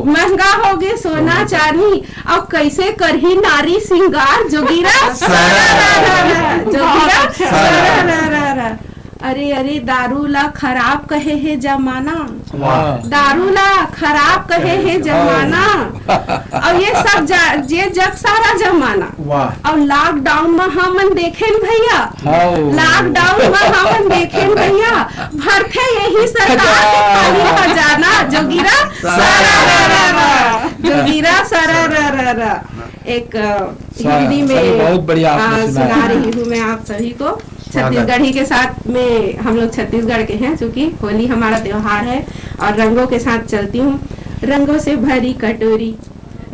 महंगा हो गए सोना चांदी, अब कैसे करही नारी सिंगार। जोगीरा जोगीरा अरे अरे दारूला खराब कहे है जमाना, दारूला खराब कहे है जमाना। अब ये सब ये जग सारा जमाना। और लॉकडाउन में हमन देखे भैया, लॉकडाउन में हमन देखे भैया, भरते यही सरकार के खजाना। जोगीरा जोगीरा सरा एक हिंदी में बहुत बढ़िया सुना रही हूँ मैं आप सभी को। छत्तीसगढ़ी के साथ में, हम लोग छत्तीसगढ़ के हैं, क्योंकि होली हमारा त्योहार है और रंगों के साथ चलती हूँ। रंगों से भरी कटोरी,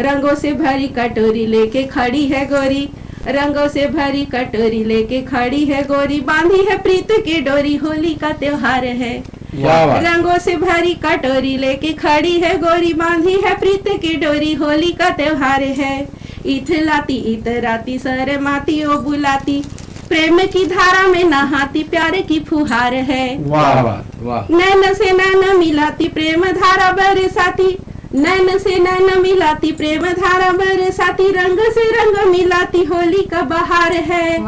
रंगों से भरी कटोरी लेके खड़ी है गोरी, रंगों से भरी कटोरी लेके खड़ी है गोरी, बांधी है प्रीत की डोरी, होली का त्योहार है। रंगों से भरी कटोरी लेके खड़ी है गोरी, बांधी है प्रीत की डोरी, होली का त्योहार है। इथलाती इतराती सर माती ओ बुलाती, प्रेम की धारा में नहाती, प्यारे की फुहार है। नैन से नैन मिलाती, प्रेम धारा बरसाती, नैन से नैन मिलाती, प्रेम धारा बरसाती, रंग से रंग मिलाती, होली का बहार है।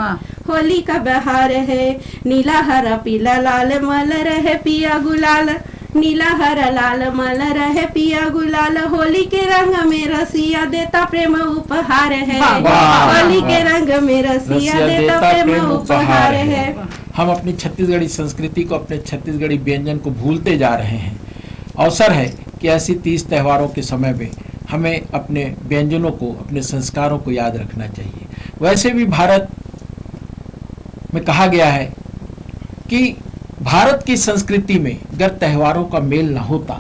होली का बहार है। नीला हरा पीला लाल मल रहे पिया गुलाल, नीला हरा लाल मल रहे पिया गुलाल, होली के रंग में रसिया देता प्रेम उपहार है। होली के रंग में रसिया देता प्रेम उपहार है। हम अपनी छत्तीसगढ़ी संस्कृति को, अपने छत्तीसगढ़ी व्यंजन को भूलते जा रहे हैं। अवसर है कि ऐसी 30 त्योहारों के समय में हमें अपने व्यंजनों को, अपने संस्कारों को याद रखना चाहिए। वैसे भी भारत में कहा गया है कि भारत की संस्कृति में अगर त्योहारों का मेल न होता,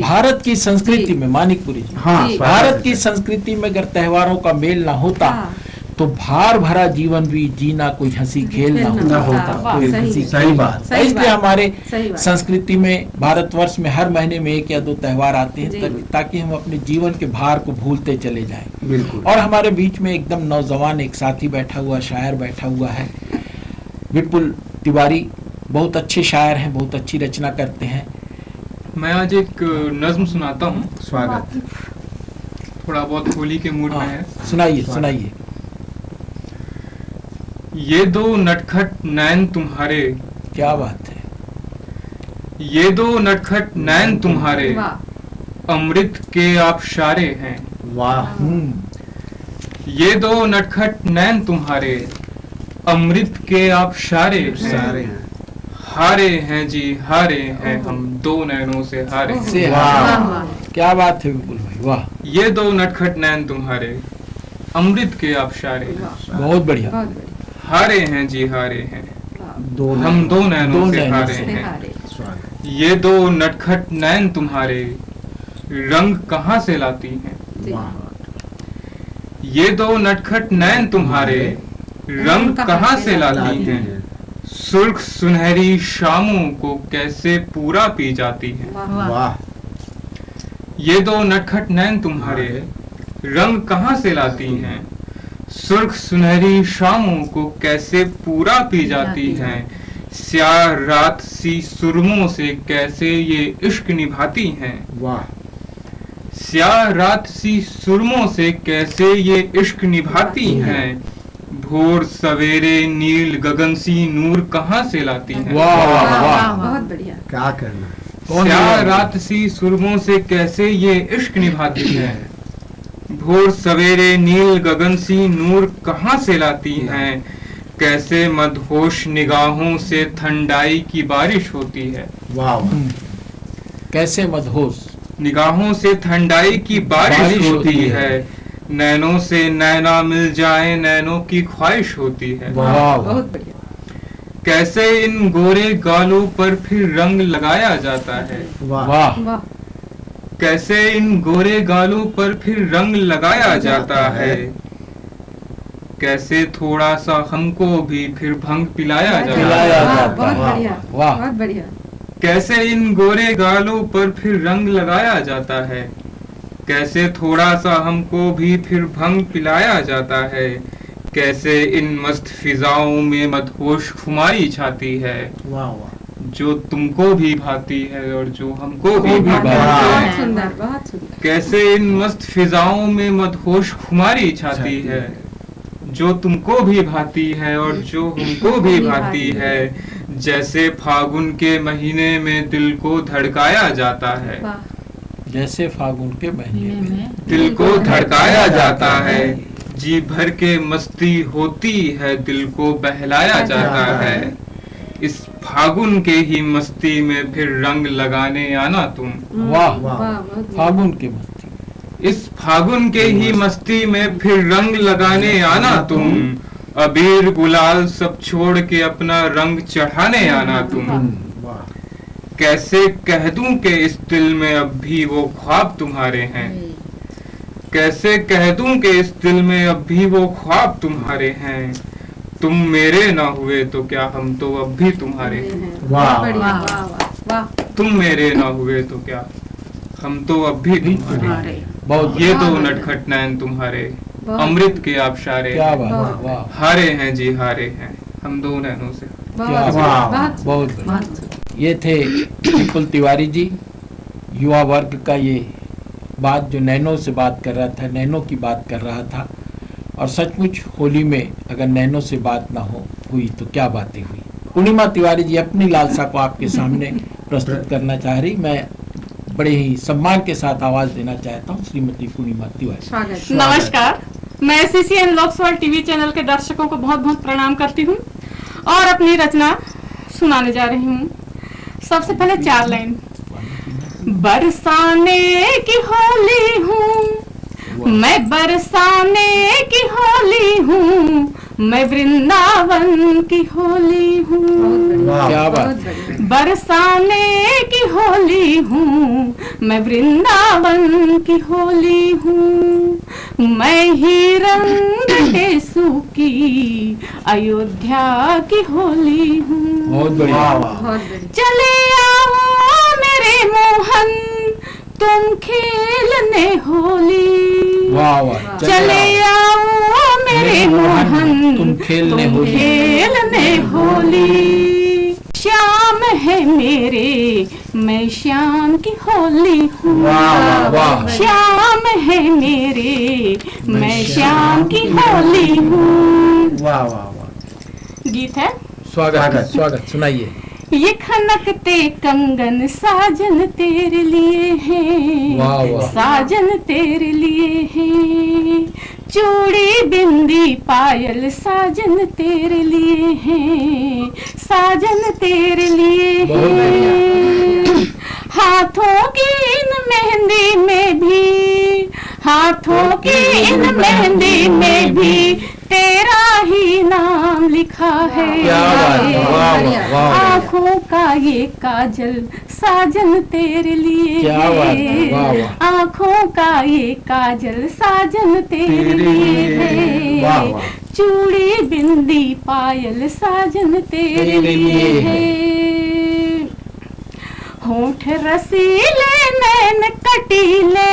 भारत की संस्कृति में, मानिकपुरी जी, भारत की संस्कृति में अगर त्योहारों का मेल न होता तो भार भरा जीवन भी जीना कोई हंसी खेल ना होता। सही बात। इसलिए हमारे सही बात। संस्कृति में, भारतवर्ष में हर महीने में 1 या 2 त्योहार आते हैं ताकि हम अपने जीवन के भार को भूलते चले जाएं। बिल्कुल। और हमारे बीच में एकदम नौजवान एक साथी बैठा हुआ, शायर बैठा हुआ है, विपुल तिवारी। बहुत अच्छे शायर हैं, बहुत अच्छी रचना करते हैं। मैं आज एक नज्म सुनाता हूँ। स्वागत। थोड़ा बहुत होली के मूड में है। सुनाइए सुनाइए। ये दो नटखट नैन तुम्हारे, क्या बात है। ये दो नटखट नैन तुम्हारे, अमृत के आबशारे हैं। वाह। ये दो नटखट नैन तुम्हारे, अमृत के आबशारे हैं। हारे हैं जी हारे हैं हम, 2 नैनों से हारे हैं। वाह, क्या बात है विपुल भाई, वाह। ये दो नटखट नैन तुम्हारे, अमृत के आबशारे। बहुत बढ़िया। हारे हैं जी हारे हैं हम, 2 नैनों से हारे हैं। ये 2 नटखट नैन तुम्हारे, रंग कहाँ से लाती हैं। ये 2 नटखट नैन तुम्हारे, रंग कहाँ से लाती हैं। सुर्ख सुनहरी शामों को कैसे पूरा पी जाती हैं। वाह। ये 2 नटखट नैन तुम्हारे, रंग कहाँ से लाती हैं। सुर्ख सुनहरी शामों को कैसे पूरा पी जाती हैं। स्याह रात सी सुरमों से कैसे ये इश्क निभाती हैं। वाह। स्याह रात सी सुरमों से कैसे ये इश्क निभाती हैं। भोर सवेरे नील गगन सी नूर कहाँ से लाती हैं। वाह वाह, बहुत बढ़िया। क्या करना। स्याह रात सी सुरमों से कैसे ये इश्क निभाती हैं। भोर सवेरे नील गगन सी नूर कहाँ से लाती हैं। कैसे मदहोश निगाहों से ठंडाई की बारिश होती है। वाह। कैसे मदहोश निगाहों से ठंडाई की बारिश होती है। नैनों से नैना मिल जाए, नैनों की ख्वाहिश होती है। बहुत बढ़िया। कैसे इन गोरे गालों पर फिर रंग लगाया जाता है। वाह। कैसे इन गोरे गालों पर फिर रंग लगाया जाता है। कैसे थोड़ा सा हमको भी फिर भंग पिलाया जाता है। बहुत बढ़िया। कैसे इन गोरे गालों पर फिर रंग लगाया जाता है। कैसे थोड़ा सा हमको भी फिर भंग पिलाया जाता है। कैसे इन मस्त फिजाओं में मदहोश खुमारी छाती है। वाह। जो तुमको भी भाती है और जो हमको भी भाती है। सुंदर, बहुत सुंदर। कैसे इन मस्त फिजाओं में मदहोश खुमारी छाती है। जो तुमको भी भाती है और जो हमको भी भाती है। जैसे फागुन के महीने में दिल को धड़काया जाता है। जैसे फागुन के महीने में दिल को धड़काया जाता है। जी भर के मस्ती होती है, दिल को बहलाया जाता है। इस फागुन के ही मस्ती में फिर रंग लगाने आना तुम। वाह। फागुन के मस्ती, इस फागुन के ही मस्ती में फिर रंग लगाने आना तुम। अबीर गुलाल सब छोड़ के अपना रंग चढ़ाने आना तुम। कैसे कह दूं कि इस दिल में अब भी वो ख्वाब तुम्हारे हैं। कैसे कह दूं कि इस दिल में अब भी वो ख्वाब तुम्हारे हैं। तुम मेरे ना हुए तो क्या हम तो अब भी तुम्हारे हैं। वाह। तुम मेरे ना हुए तो क्या हम तो अब भी तुम्हारे। ये 2 नटखट नैन तुम्हारे, अमृत के आबशारे। क्या बात। वाह। हारे हैं जी हारे हैं हम, 2 नैनों से। बहुत। ये थे विपुल तिवारी जी, युवा वर्ग का ये बात जो नैनो से बात कर रहा था, नैनो की बात कर रहा था। और सचमुच होली में अगर नैनो से बात ना हुई तो क्या बातें हुई। पूर्णिमा तिवारी जी अपनी लालसा को आपके सामने प्रस्तुत करना चाह रही। मैं बड़े ही सम्मान के साथ आवाज देना चाहता हूँ श्रीमती पूर्णिमा तिवारी। नमस्कार, मैं CCN locks world TV channel के दर्शकों को बहुत बहुत प्रणाम करती हूँ और अपनी रचना सुनाने जा रही हूँ। सबसे पहले 4 लाइन। बरसाने की होली हूँ मैं, बरसाने की होली हूँ मैं, वृंदावन की होली हूँ। क्या बात। बरसाने की होली हूँ मैं, वृंदावन की होली हूँ। मैं ही रंग टेसू की अयोध्या की होली हूँ। बहुत बढ़िया। चले आओ मेरे मोहन तुम खेलने होली। वाह वाह। चले आओ मेरे मोहन तुम खेलने होली। श्याम है मेरे मैं श्याम की होली हूँ। वाह वाह। श्याम है मेरे मैं श्याम की होली हूँ। वाह वाह वाह। गीत है। स्वागत स्वागत, सुनाइए। ये खनकते कंगन साजन तेरे लिए हैं। वाह वाह। साजन तेरे लिए हैं। चूड़ी बिंदी पायल साजन तेरे लिए हैं। साजन तेरे लिए हैं। हाथों की इन मेहंदी में भी, हाथों की इन मेहंदी में भी तेरा ही नाम लिखा है। क्या बात है, वाह वाह वाह। आँखों का ये काजल साजन तेरे लिए क्या बात है, वाह वाह। आँखों का ये काजल साजन तेरे लिए है। वाह वाह। चूड़ी बिंदी पायल साजन तेरे लिए है। होठ रसीले नैन कटीले,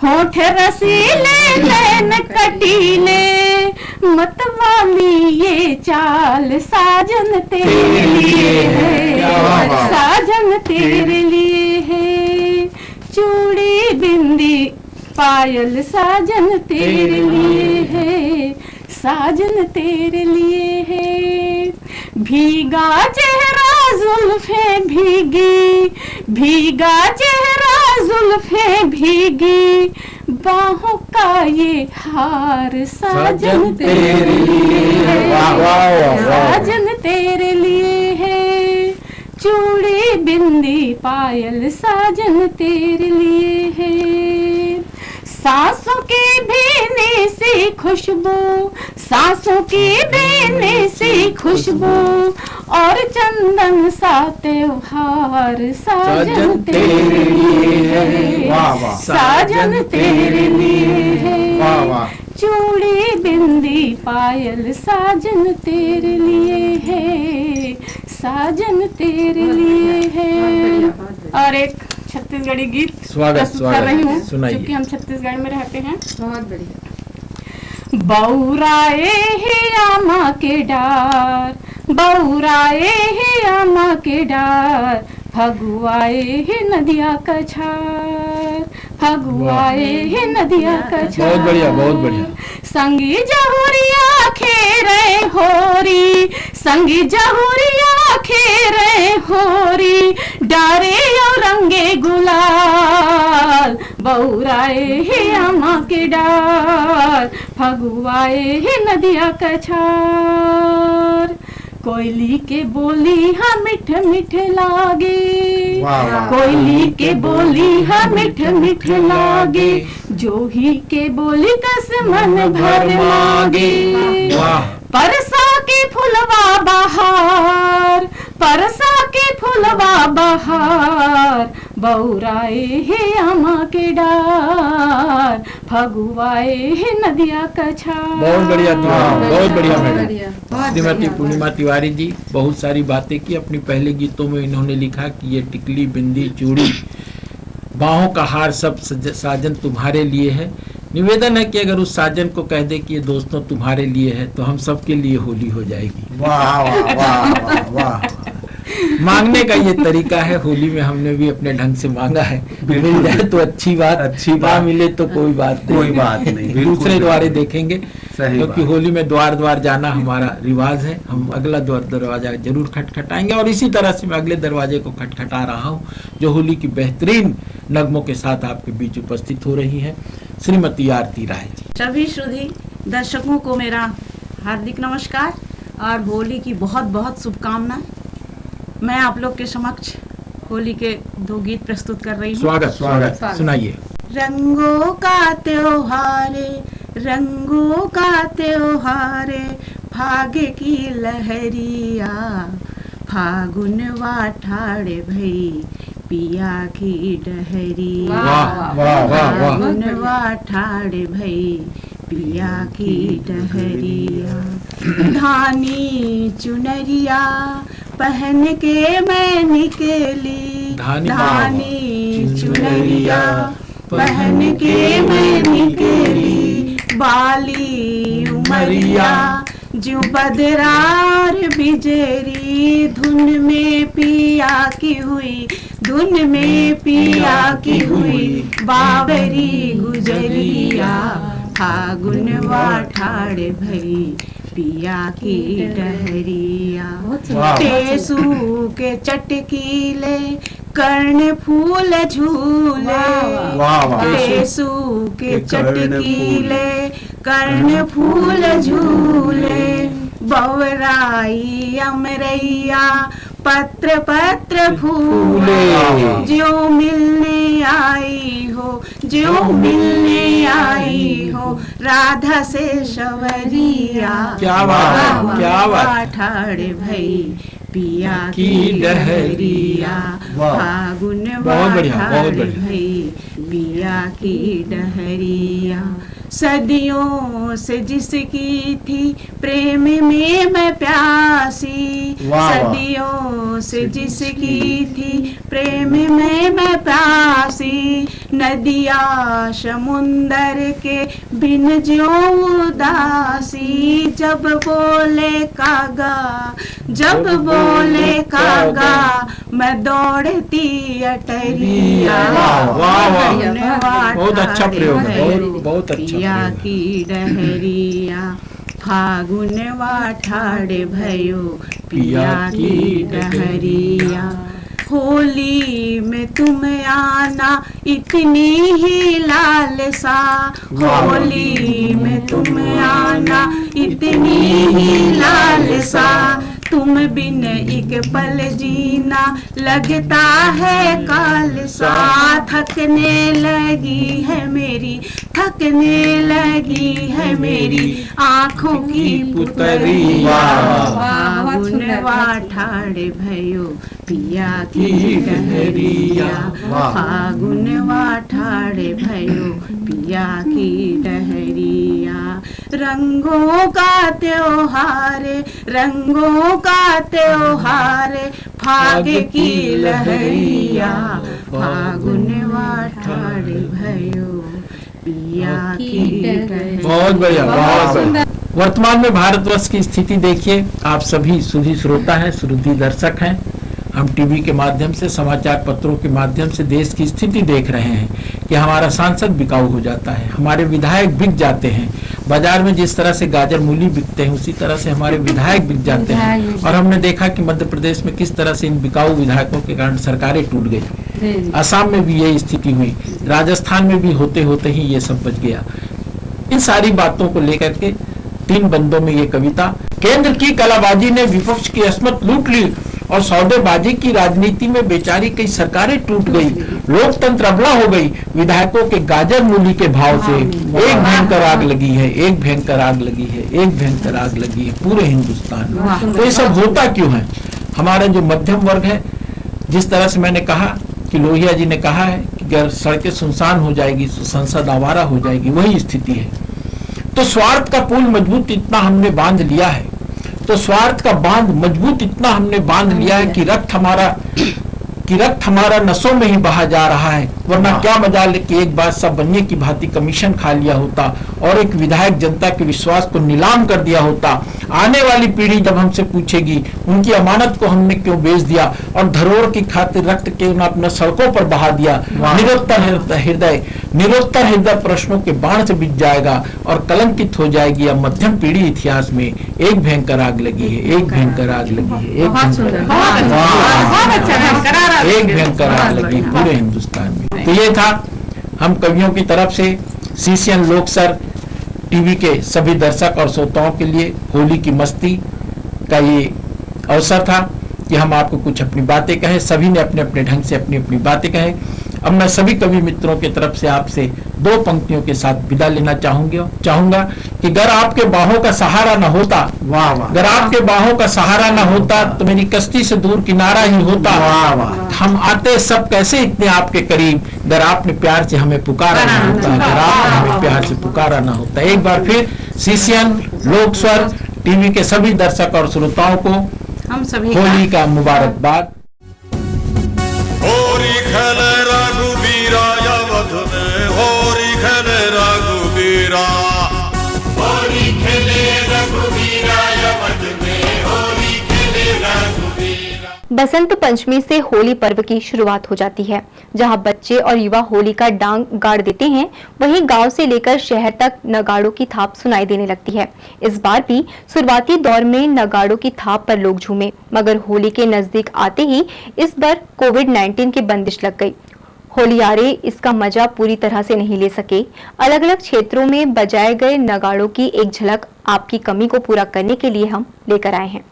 होठ रसीले नैन कटीले, मतवाली ये चाल साजन तेरे लिए है। साजन तेरे लिए है। चूड़ी बिंदी पायल साजन तेरे लिए है। साजन तेरे लिए है। भीगा चेहरा जुल्फे भीगी, भीगा चेहरा जुल्फे भीगी, बाहों का ये हार साजन तेरे लिए है। साजन तेरे लिए है। चूड़ी बिंदी पायल साजन तेरे लिए है। सांसों की भीनी सी खुशबू, सांसों की भीनी सी खुशबू और चंदन सा त्योहार साजन तेरे लिए है। साजन तेरे लिए है। चूड़ी बिंदी पायल साजन तेरे लिए है। साजन तेरे लिए है। और एक छत्तीसगढ़ी गीत स्वागत कर रही हूँ सुनाइए। क्योंकि हम छत्तीसगढ़ में रहते हैं। बहुत बढ़िया। बौराए ही आमा के डार, बौराए ही आमा के डार, फगुआए ही नदिया का छार, फगुआए ही नदिया का छार। बहुत बढ़िया बहुत बढ़िया। संगी जहुरिया खेरे होरी, संगी जहुरिया खेरे होरी, डारे और रंगे गुलाल, बौराए ही आमा के डार, फगुआए ही नदिया का छार। कोयली के बोली हाँ मिठ मिठ लागे, कोयली के बोली हाँ मिठ मिठ लागे, जोही के बोली कस मन भर मागे। परसा के फुलवा बहार, परसा के फुलवा बहार, बौराए हे आमा के डार, फगुआए हे नदिया का छार। बहुत बढ़िया बहुत बढ़िया मैडम। श्रीमती पूर्णिमा तिवारी जी बहुत सारी बातें की। अपनी पहले गीतों में इन्होंने लिखा कि ये टिकली बिंदी चूड़ी बाहों का हार सब साजन तुम्हारे लिए है। निवेदन है कि अगर उस साजन को कह दे कि ये दोस्तों तुम्हारे लिए है तो हम सबके लिए होली हो जाएगी। वाह वाह वाह वाह। मांगने का ये तरीका है। होली में हमने भी अपने ढंग से मांगा है। मिल जाए तो अच्छी बात, ना मिले तो कोई बात नहीं, कोई बात नहीं। दूसरे द्वारे देखेंगे, क्योंकि होली में द्वार द्वार जाना हमारा रिवाज है। हम अगला दरवाजा जरूर खटखटाएंगे और इसी तरह से मैं अगले दरवाजे को खटखटा रहा हूँ जो होली की बेहतरीन नगमों के साथ आपके बीच उपस्थित हो रही है। श्रीमती आरती राय जी। सभी श्रोधी दर्शकों को मेरा हार्दिक नमस्कार और होली की बहुत बहुत शुभकामनाएं। मैं आप लोग के समक्ष होली के 2 गीत प्रस्तुत कर रही हूँ। स्वागत स्वागत, सुनाइए। रंगों का त्योहार, रंगों का त्योहार, फाग की लहरिया, फागुन वाठाड़े भई पिया की डहरिया वाह, वाह, वाह, वाह। फागुनवा ठाड़ भई पिया की डहरिया धानी चुनरिया पहन के मैं निकली धानी चुनरिया पहन के मैं निकली बाली उमरिया जो बदरार बिजरी धुन में पिया की हुई धुन में पिया की हुई बावरी गुजरिया फागुनवा ठाड़ भई पिया की डहरिया टेसू के चटकीले कर्ण फूल झूले टेसू के चटकीले कर्ण फूल झूले बवराई अमरैया पत्र पत्र फूले जो मिलने आई हो जो मिलने आई हो राधा से शवरिया क्या बात, क्या बात। ठाड़ भई पिया की डहरिया फागुन ठाड़ भई पिया की डहरिया सदियों से जिसकी थी प्रेम में मैं प्यासी सदियों से जिसकी थी प्रेम में मैं प्यासी नदिया समुंदर के बिन जो उदासी जब बोले कागा मैं दौड़ती अटरिया बहुत अच्छा प्रयोग है, बहुत अच्छा पिया की डहरिया फागुनवा ठाड़ भयो पिया की डहरिया होली में तुम आना इतनी ही लालसा होली में तुम आना इतनी ही लालसा तुम बिन एक पल जीना लगता है कालसा थकने लगी है मेरी आँखों की पुतरिया फागुनवा ठाड़ भयो पिया की डहरिया फागुनवा ठाड़ भयो पिया की डहरिया रंगों का त्योहार फाग की लहरिया फागुनवा ठाड़ भयो पिया की डहरिया। बहुत बढ़िया, बहुत बढ़िया। वर्तमान में भारतवर्ष की स्थिति देखिए, आप सभी सुधी श्रोता हैं, सुधी दर्शक हैं। हम टीवी के माध्यम से, समाचार पत्रों के माध्यम से देश की स्थिति देख रहे हैं कि हमारा सांसद बिकाऊ हो जाता है, हमारे विधायक बिक जाते हैं। बाजार में जिस तरह से गाजर मूली बिकते हैं उसी तरह से हमारे विधायक बिक जाते हैं। और हमने देखा कि मध्य प्रदेश में किस तरह से इन बिकाऊ विधायकों के कारण सरकारें टूट गई। असम में भी यही स्थिति हुई, राजस्थान में भी होते होते ही ये सब बच गया। इन सारी बातों को लेकर के 3 बंदों में ये कविता। केंद्र की कलाबाजी ने विपक्ष की अस्मत लूट ली और सौदेबाजी की राजनीति में बेचारी कई सरकारें टूट गई, लोकतंत्र अबला हो गई विधायकों के गाजर मूली के भाव से। एक भयंकर आग लगी है, एक भयंकर आग लगी है, एक भयंकर आग लगी है पूरे हिंदुस्तान में। तो ये सब होता क्यों है? हमारा जो मध्यम वर्ग है, जिस तरह से मैंने कहा कि लोहिया जी ने कहा है कि अगर सड़कें सुनसान हो जाएगी तो संसद आवारा हो जाएगी, वही स्थिति है। तो स्वार्थ का पुल मजबूत इतना हमने बांध लिया है, तो स्वार्थ का बांध मजबूत इतना हमने बांध लिया है कि रक्त हमारा नसों में ही बहा जा रहा है। वरना क्या मजाल कि एक बार सब बनने की भांति कमीशन खा लिया होता और एक विधायक जनता के विश्वास को नीलाम कर दिया होता। आने वाली पीढ़ी जब हमसे पूछेगी उनकी अमानत को हमने क्यों बेच दिया और धरोहर की खातिर रक्त क्यों न अपने सड़कों पर बहा दिया। निरुत्तर हृदय प्रश्नों के बाण से बिछ जाएगा और कलंकित हो जाएगी अब मध्यम पीढ़ी इतिहास में। एक भयंकर आग लगी है, एक भयंकर आग लगी है, एक भयंकर आग लगी पूरे हिंदुस्तान में। तो ये था हम कवियों की तरफ से सीसीएन लोकसर टीवी के सभी दर्शक और श्रोताओं के लिए होली की मस्ती का ये अवसर था कि हम आपको कुछ अपनी बातें कहें। सभी ने अपने अपने ढंग से अपनी अपनी बातें कहें। अब मैं सभी कवि मित्रों की तरफ से आपसे 2 पंक्तियों के साथ विदा लेना चाहूंगा कि अगर आपके बाहों का सहारा न होता, वाह वाह, अगर आपके बाहों का सहारा न होता तो मेरी कश्ती से दूर किनारा ही होता, वाह वाह, हम आते सब कैसे इतने आपके करीब, अगर आपने प्यार से हमें पुकारा न होता, अगर आपने हमें प्यार से पुकारा न होता। एक बार फिर सीसीएन लोक स्वर टीवी के सभी दर्शक और श्रोताओं को हम सभी होली का मुबारकबाद। होरी खेले रघुबीरा अवध में, होरी खेले रघुबीरा, होरी खेले रघुबीरा अवध में, होरी खेले रघुबीरा। बसंत पंचमी से होली पर्व की शुरुआत हो जाती है। जहां बच्चे और युवा होली का डांग गाड़ देते हैं, वहीं गांव से लेकर शहर तक नगाड़ों की थाप सुनाई देने लगती है। इस बार भी शुरुआती दौर में नगाड़ों की थाप पर लोग झूमे, मगर होली के नजदीक आते ही इस बार कोविड-19 की बंदिश लग गई। होलियारे इसका मजा पूरी तरह से नहीं ले सके। अलग अलग क्षेत्रों में बजाए गए नगाड़ों की एक झलक आपकी कमी को पूरा करने के लिए हम लेकर आए हैं।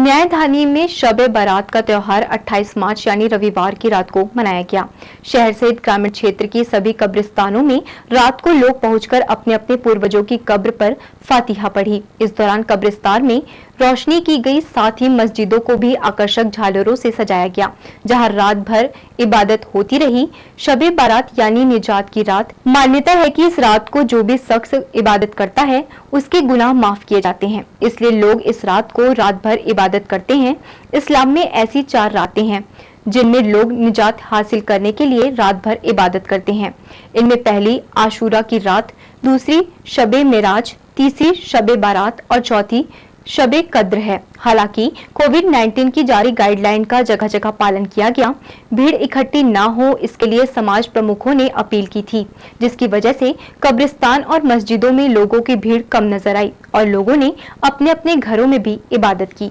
न्यायधानी में शब-ए बारात का त्योहार 28 मार्च यानी रविवार की रात को मनाया गया। शहर सहित ग्रामीण क्षेत्र के सभी कब्रिस्तानों में रात को लोग पहुंचकर अपने अपने पूर्वजों की कब्र पर फातिहा पढ़ी। इस दौरान कब्रिस्तान में रोशनी की गई, साथ ही मस्जिदों को भी आकर्षक झालरों से सजाया गया, जहां रात भर इबादत होती रही। शब-ए बारात यानी निजात की रात। मान्यता है कि इस रात को जो भी शख्स इबादत करता है उसके गुनाह माफ किए जाते हैं, इसलिए लोग इस रात को रात भर इबादत करते हैं। इस्लाम में ऐसी 4 रातें हैं जिनमें लोग निजात हासिल करने के लिए रात भर इबादत करते हैं। इनमें पहली आशूरा की रात, दूसरी शब-ए मेराज, तीसरी शब-ए बारात और चौथी शब-ए कद्र है। हालांकि कोविड-19 की जारी गाइडलाइन का जगह जगह पालन किया गया। भीड़ इकट्ठी ना हो, इसके लिए समाज प्रमुखों ने अपील की थी, जिसकी वजह से कब्रिस्तान और मस्जिदों में लोगों की भीड़ कम नजर आई और लोगों ने अपने अपने घरों में भी इबादत की।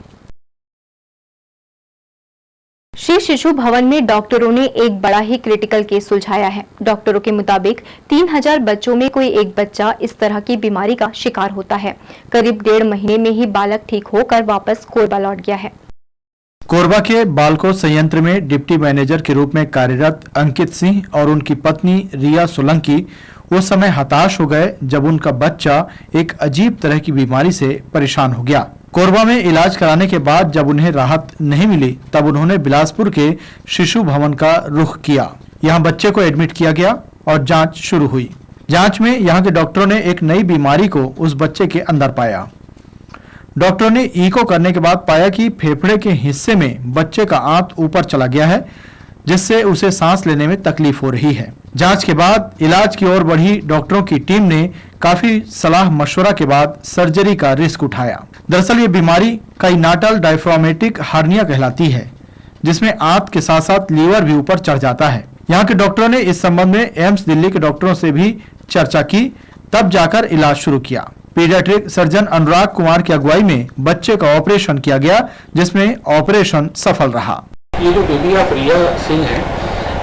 श्री शिशु भवन में डॉक्टरों ने एक बड़ा ही क्रिटिकल केस सुलझाया है। डॉक्टरों के मुताबिक 3000 बच्चों में कोई एक बच्चा इस तरह की बीमारी का शिकार होता है। करीब 1.5 महीने में ही बालक ठीक होकर वापस कोरबा लौट गया है। कोरबा के बालको संयंत्र में डिप्टी मैनेजर के रूप में कार्यरत अंकित सिंह और उनकी पत्नी रिया सोलंकी उस समय हताश हो गए जब उनका बच्चा एक अजीब तरह की बीमारी से परेशान हो गया। कोरबा में इलाज कराने के बाद जब उन्हें राहत नहीं मिली, तब उन्होंने बिलासपुर के शिशु भवन का रुख किया। यहां बच्चे को एडमिट किया गया और जांच शुरू हुई। जांच में यहां के डॉक्टरों ने एक नई बीमारी को उस बच्चे के अंदर पाया। डॉक्टरों ने इको करने के बाद पाया कि फेफड़े के हिस्से में बच्चे का आंत ऊपर चला गया है, जिससे उसे सांस लेने में तकलीफ हो रही है। जांच के बाद इलाज की ओर बढ़ी डॉक्टरों की टीम ने काफी सलाह मशवरा के बाद सर्जरी का रिस्क उठाया। दरअसल ये बीमारी काइनाटल डायफ्रामेटिक हार्निया कहलाती है, जिसमें आंत के साथ साथ लीवर भी ऊपर चढ़ जाता है। यहाँ के डॉक्टरों ने इस संबंध में एम्स दिल्ली के डॉक्टरों से भी चर्चा की, तब जाकर इलाज शुरू किया। पीडियाट्रिक सर्जन अनुराग कुमार की अगुवाई में बच्चे का ऑपरेशन किया गया, जिसमें ऑपरेशन सफल रहा। ये जो बेबी ऑफ रिया सिंह है,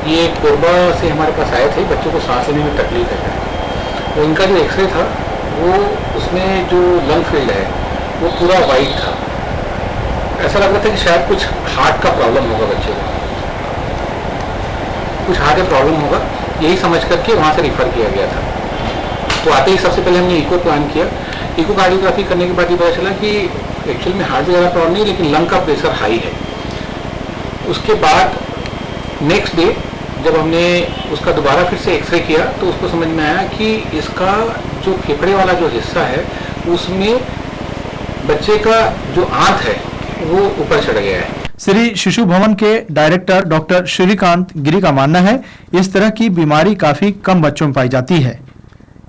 ये कोरबा से हमारे पास आए थे। बच्चों को सांस लेने में तकलीफ है, तो इनका जो एक्सरे था वो उसमें जो लंग फील्ड है वो पूरा वाइट था। ऐसा लग रहा था कि शायद कुछ हार्ट का प्रॉब्लम होगा, बच्चे को कुछ हार्ट का प्रॉब्लम होगा, यही समझ करके वहाँ से रिफ़र किया गया था। तो आते ही सबसे पहले हमने इको प्लान किया। इको कार्डियोग्राफी करने के बाद ये पता चला कि एक्चुअल में हार्ट ज़्यादा प्रॉब्लम नहीं, लेकिन लंग का प्रेशर हाई है। उसके बाद नेक्स्ट डे जब हमने उसका दोबारा फिर से एक्सरे किया तो उसको समझ में आया कि इसका जो फेफड़े वाला जो हिस्सा है उसमें बच्चे का जो आंत है वो ऊपर चढ़ गया है। श्री शिशु भवन के डायरेक्टर डॉक्टर श्रीकांत गिरी का मानना है, इस तरह की बीमारी काफी कम बच्चों में पाई जाती है।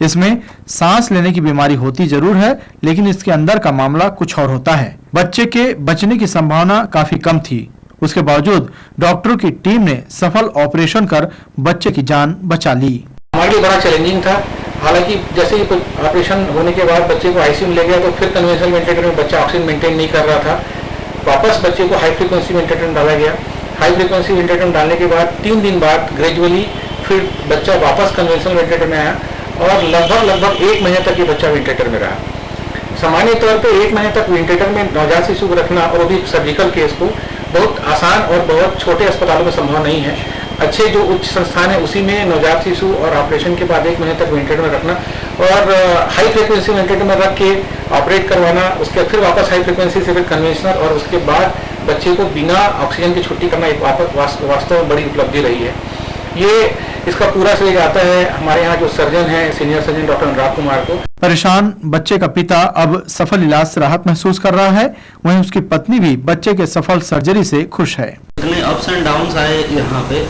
इसमें सांस लेने की बीमारी होती जरूर है, लेकिन इसके अंदर का मामला कुछ और होता है। बच्चे के बचने की संभावना काफी कम थी, उसके बावजूद डॉक्टरों की टीम ने सफल ऑपरेशन कर बच्चे की जान बचा ली। हमारे लिए बड़ा चैलेंजिंग था। हालांकि जैसे ही ऑपरेशन होने के बाद बच्चे को आईसीयू में ले गया तो फिर कन्वेंशनल वेंटिलेटर में बच्चा ऑक्सीजन मेंटेन नहीं कर रहा था। वापस बच्चे को हाई फ्रीक्वेंसी वेंटिलेटर में डाला गया। हाई फ्रीक्वेंसी वेंटिलेटर में डालने के बाद 3 दिन बाद ग्रेजुअली फिर बच्चा वापस कन्वेंशनल वेंटिलेटर में आया और लगभग 1 महीने तक ये बच्चा वेंटिलेटर में रहा। सामान्य तौर पर 1 महीने तक वेंटिलेटर में नवजात शिशु को रखना और वो भी सर्जिकल केस को बहुत आसान और बहुत छोटे अस्पतालों में संभव नहीं है। अच्छे जो उच्च संस्थान है उसी में नवजात शिशु और ऑपरेशन के बाद 1 महीने तक वेंटिलेटर में रखना और हाई फ्रीक्वेंसी वेंटिलेटर में रख के ऑपरेट करवाना, उसके फिर वापस हाई फ्रीक्वेंसी से फिर कन्वेंशनल और उसके बाद बच्चे को बिना ऑक्सीजन की छुट्टी करना एक वास्तव में बड़ी उपलब्धि रही है। ये इसका पूरा श्रेय जाता है हमारे यहाँ जो सर्जन है, सीनियर सर्जन डॉक्टर अनुराग कुमार को। परेशान बच्चे का पिता अब सफल इलाज से राहत महसूस कर रहा है, वहीं उसकी पत्नी भी बच्चे के सफल सर्जरी से खुश है। इतने अप्स एंड डाउन्स आए यहाँ पे,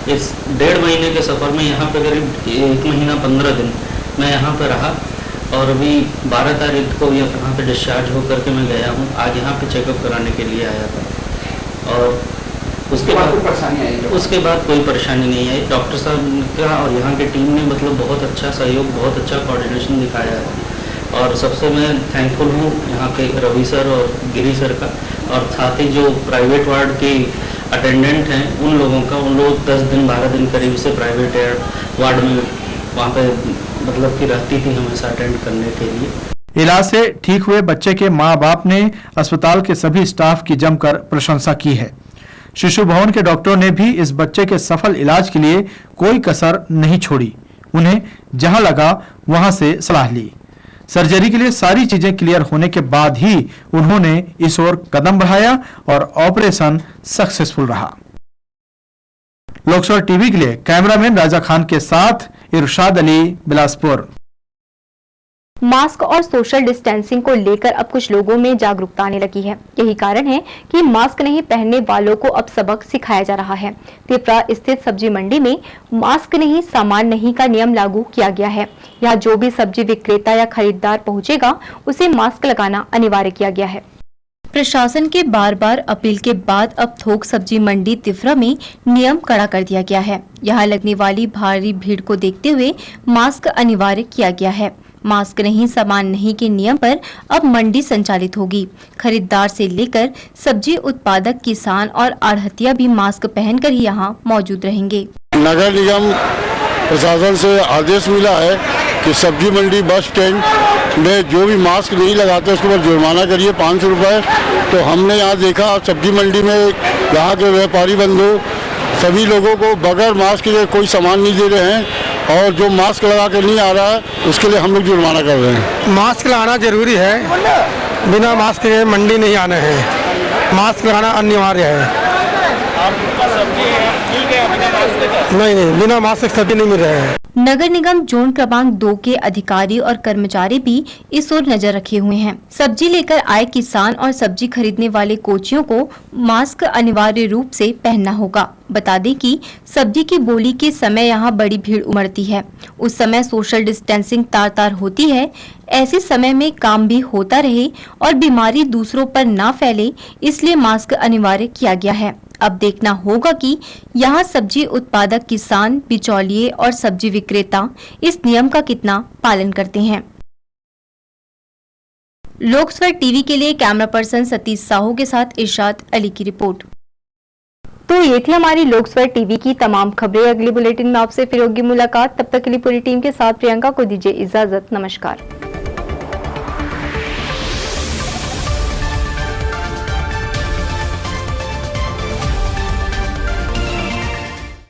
इस 1.5 महीने के सफर में यहाँ पे करीब 1 महीना 15 दिन मैं यहाँ पे रहा और अभी 12 तारीख को यहाँ पे डिस्चार्ज होकर के मैं गया हूँ। आज यहाँ पे चेकअप कराने के लिए आया था और उसके बाद कोई परेशानी नहीं आई। डॉक्टर साहब का और यहाँ की टीम ने मतलब बहुत अच्छा सहयोग, बहुत अच्छा कोऑर्डिनेशन दिखाया है और सबसे मैं थैंकफुल हूँ यहाँ के रवि सर और गिरी सर का और साथ ही जो प्राइवेट वार्ड के अटेंडेंट हैं उन लोगों का। उन लोग 10 दिन 12 दिन करीब से प्राइवेट वार्ड में वहाँ पे मतलब कि रहती थी हमेशा अटेंड करने के लिए। इलाज से ठीक हुए बच्चे के मां बाप ने अस्पताल के सभी स्टाफ की जमकर प्रशंसा की है। शिशु भवन के डॉक्टरों ने भी इस बच्चे के सफल इलाज के लिए कोई कसर नहीं छोड़ी। उन्हें जहां लगा वहां से सलाह ली। सर्जरी के लिए सारी चीजें क्लियर होने के बाद ही उन्होंने इस ओर कदम बढ़ाया और ऑपरेशन सक्सेसफुल रहा। लोकसभा टीवी के लिए कैमरामैन राजा खान के साथ इरशाद अली, बिलासपुर। मास्क और सोशल डिस्टेंसिंग को लेकर अब कुछ लोगों में जागरूकता आने लगी है। यही कारण है कि मास्क नहीं पहनने वालों को अब सबक सिखाया जा रहा है। तिपरा स्थित सब्जी मंडी में मास्क नहीं सामान नहीं का नियम लागू किया गया है। यहाँ जो भी सब्जी विक्रेता या खरीदार पहुंचेगा उसे मास्क लगाना अनिवार्य किया गया है। प्रशासन के बार बार अपील के बाद अब थोक सब्जी मंडी तिफरा में नियम कड़ा कर दिया गया है। यहाँ लगने वाली भारी भीड़ को देखते हुए मास्क अनिवार्य किया गया है। मास्क नहीं सामान नहीं के नियम पर अब मंडी संचालित होगी। खरीदार से लेकर सब्जी उत्पादक, किसान और आढ़तिया भी मास्क पहनकर ही यहाँ मौजूद रहेंगे। नगर निगम प्रशासन से आदेश मिला है कि सब्जी मंडी बस स्टैंड में जो भी मास्क नहीं लगाते उसके ऊपर जुर्माना करिए 500 रुपये। तो हमने यहाँ देखा सब्जी मंडी में यहाँ के व्यापारी बंधु सभी लोगों को बगैर मास्क के कोई सामान नहीं दे रहे हैं और जो मास्क लगा के नहीं आ रहा है उसके लिए हम लोग जुर्माना कर रहे हैं। मास्क लगाना जरूरी है, बिना मास्क के मंडी नहीं आना है। मास्क लगाना अनिवार्य है। नहीं, बिना मास्क सब्जी नहीं मिल रहे हैं। नगर निगम जोन क्रमांक 2 के अधिकारी और कर्मचारी भी इस ओर नजर रखे हुए हैं। सब्जी लेकर आए किसान और सब्जी खरीदने वाले कोचियों को मास्क अनिवार्य रूप से पहनना होगा। बता दें कि सब्जी की बोली के समय यहाँ बड़ी भीड़ उमड़ती है। उस समय सोशल डिस्टेंसिंग तार होती है। ऐसे समय में काम भी होता रहे और बीमारी दूसरों पर ना फैले, इसलिए मास्क अनिवार्य किया गया है। अब देखना होगा कि यहाँ सब्जी उत्पादक, किसान, बिचौलिए और सब्जी विक्रेता इस नियम का कितना पालन करते हैं। लोकसभा टीवी के लिए कैमरा पर्सन सतीश साहू के साथ इरशाद अली की रिपोर्ट। तो ये थी हमारी लोकसभा टीवी की तमाम खबरें। अगली बुलेटिन में आपसे फिर होगी मुलाकात। तब तक के लिए पूरी टीम के साथ प्रियंका को दीजिए इजाजत। नमस्कार।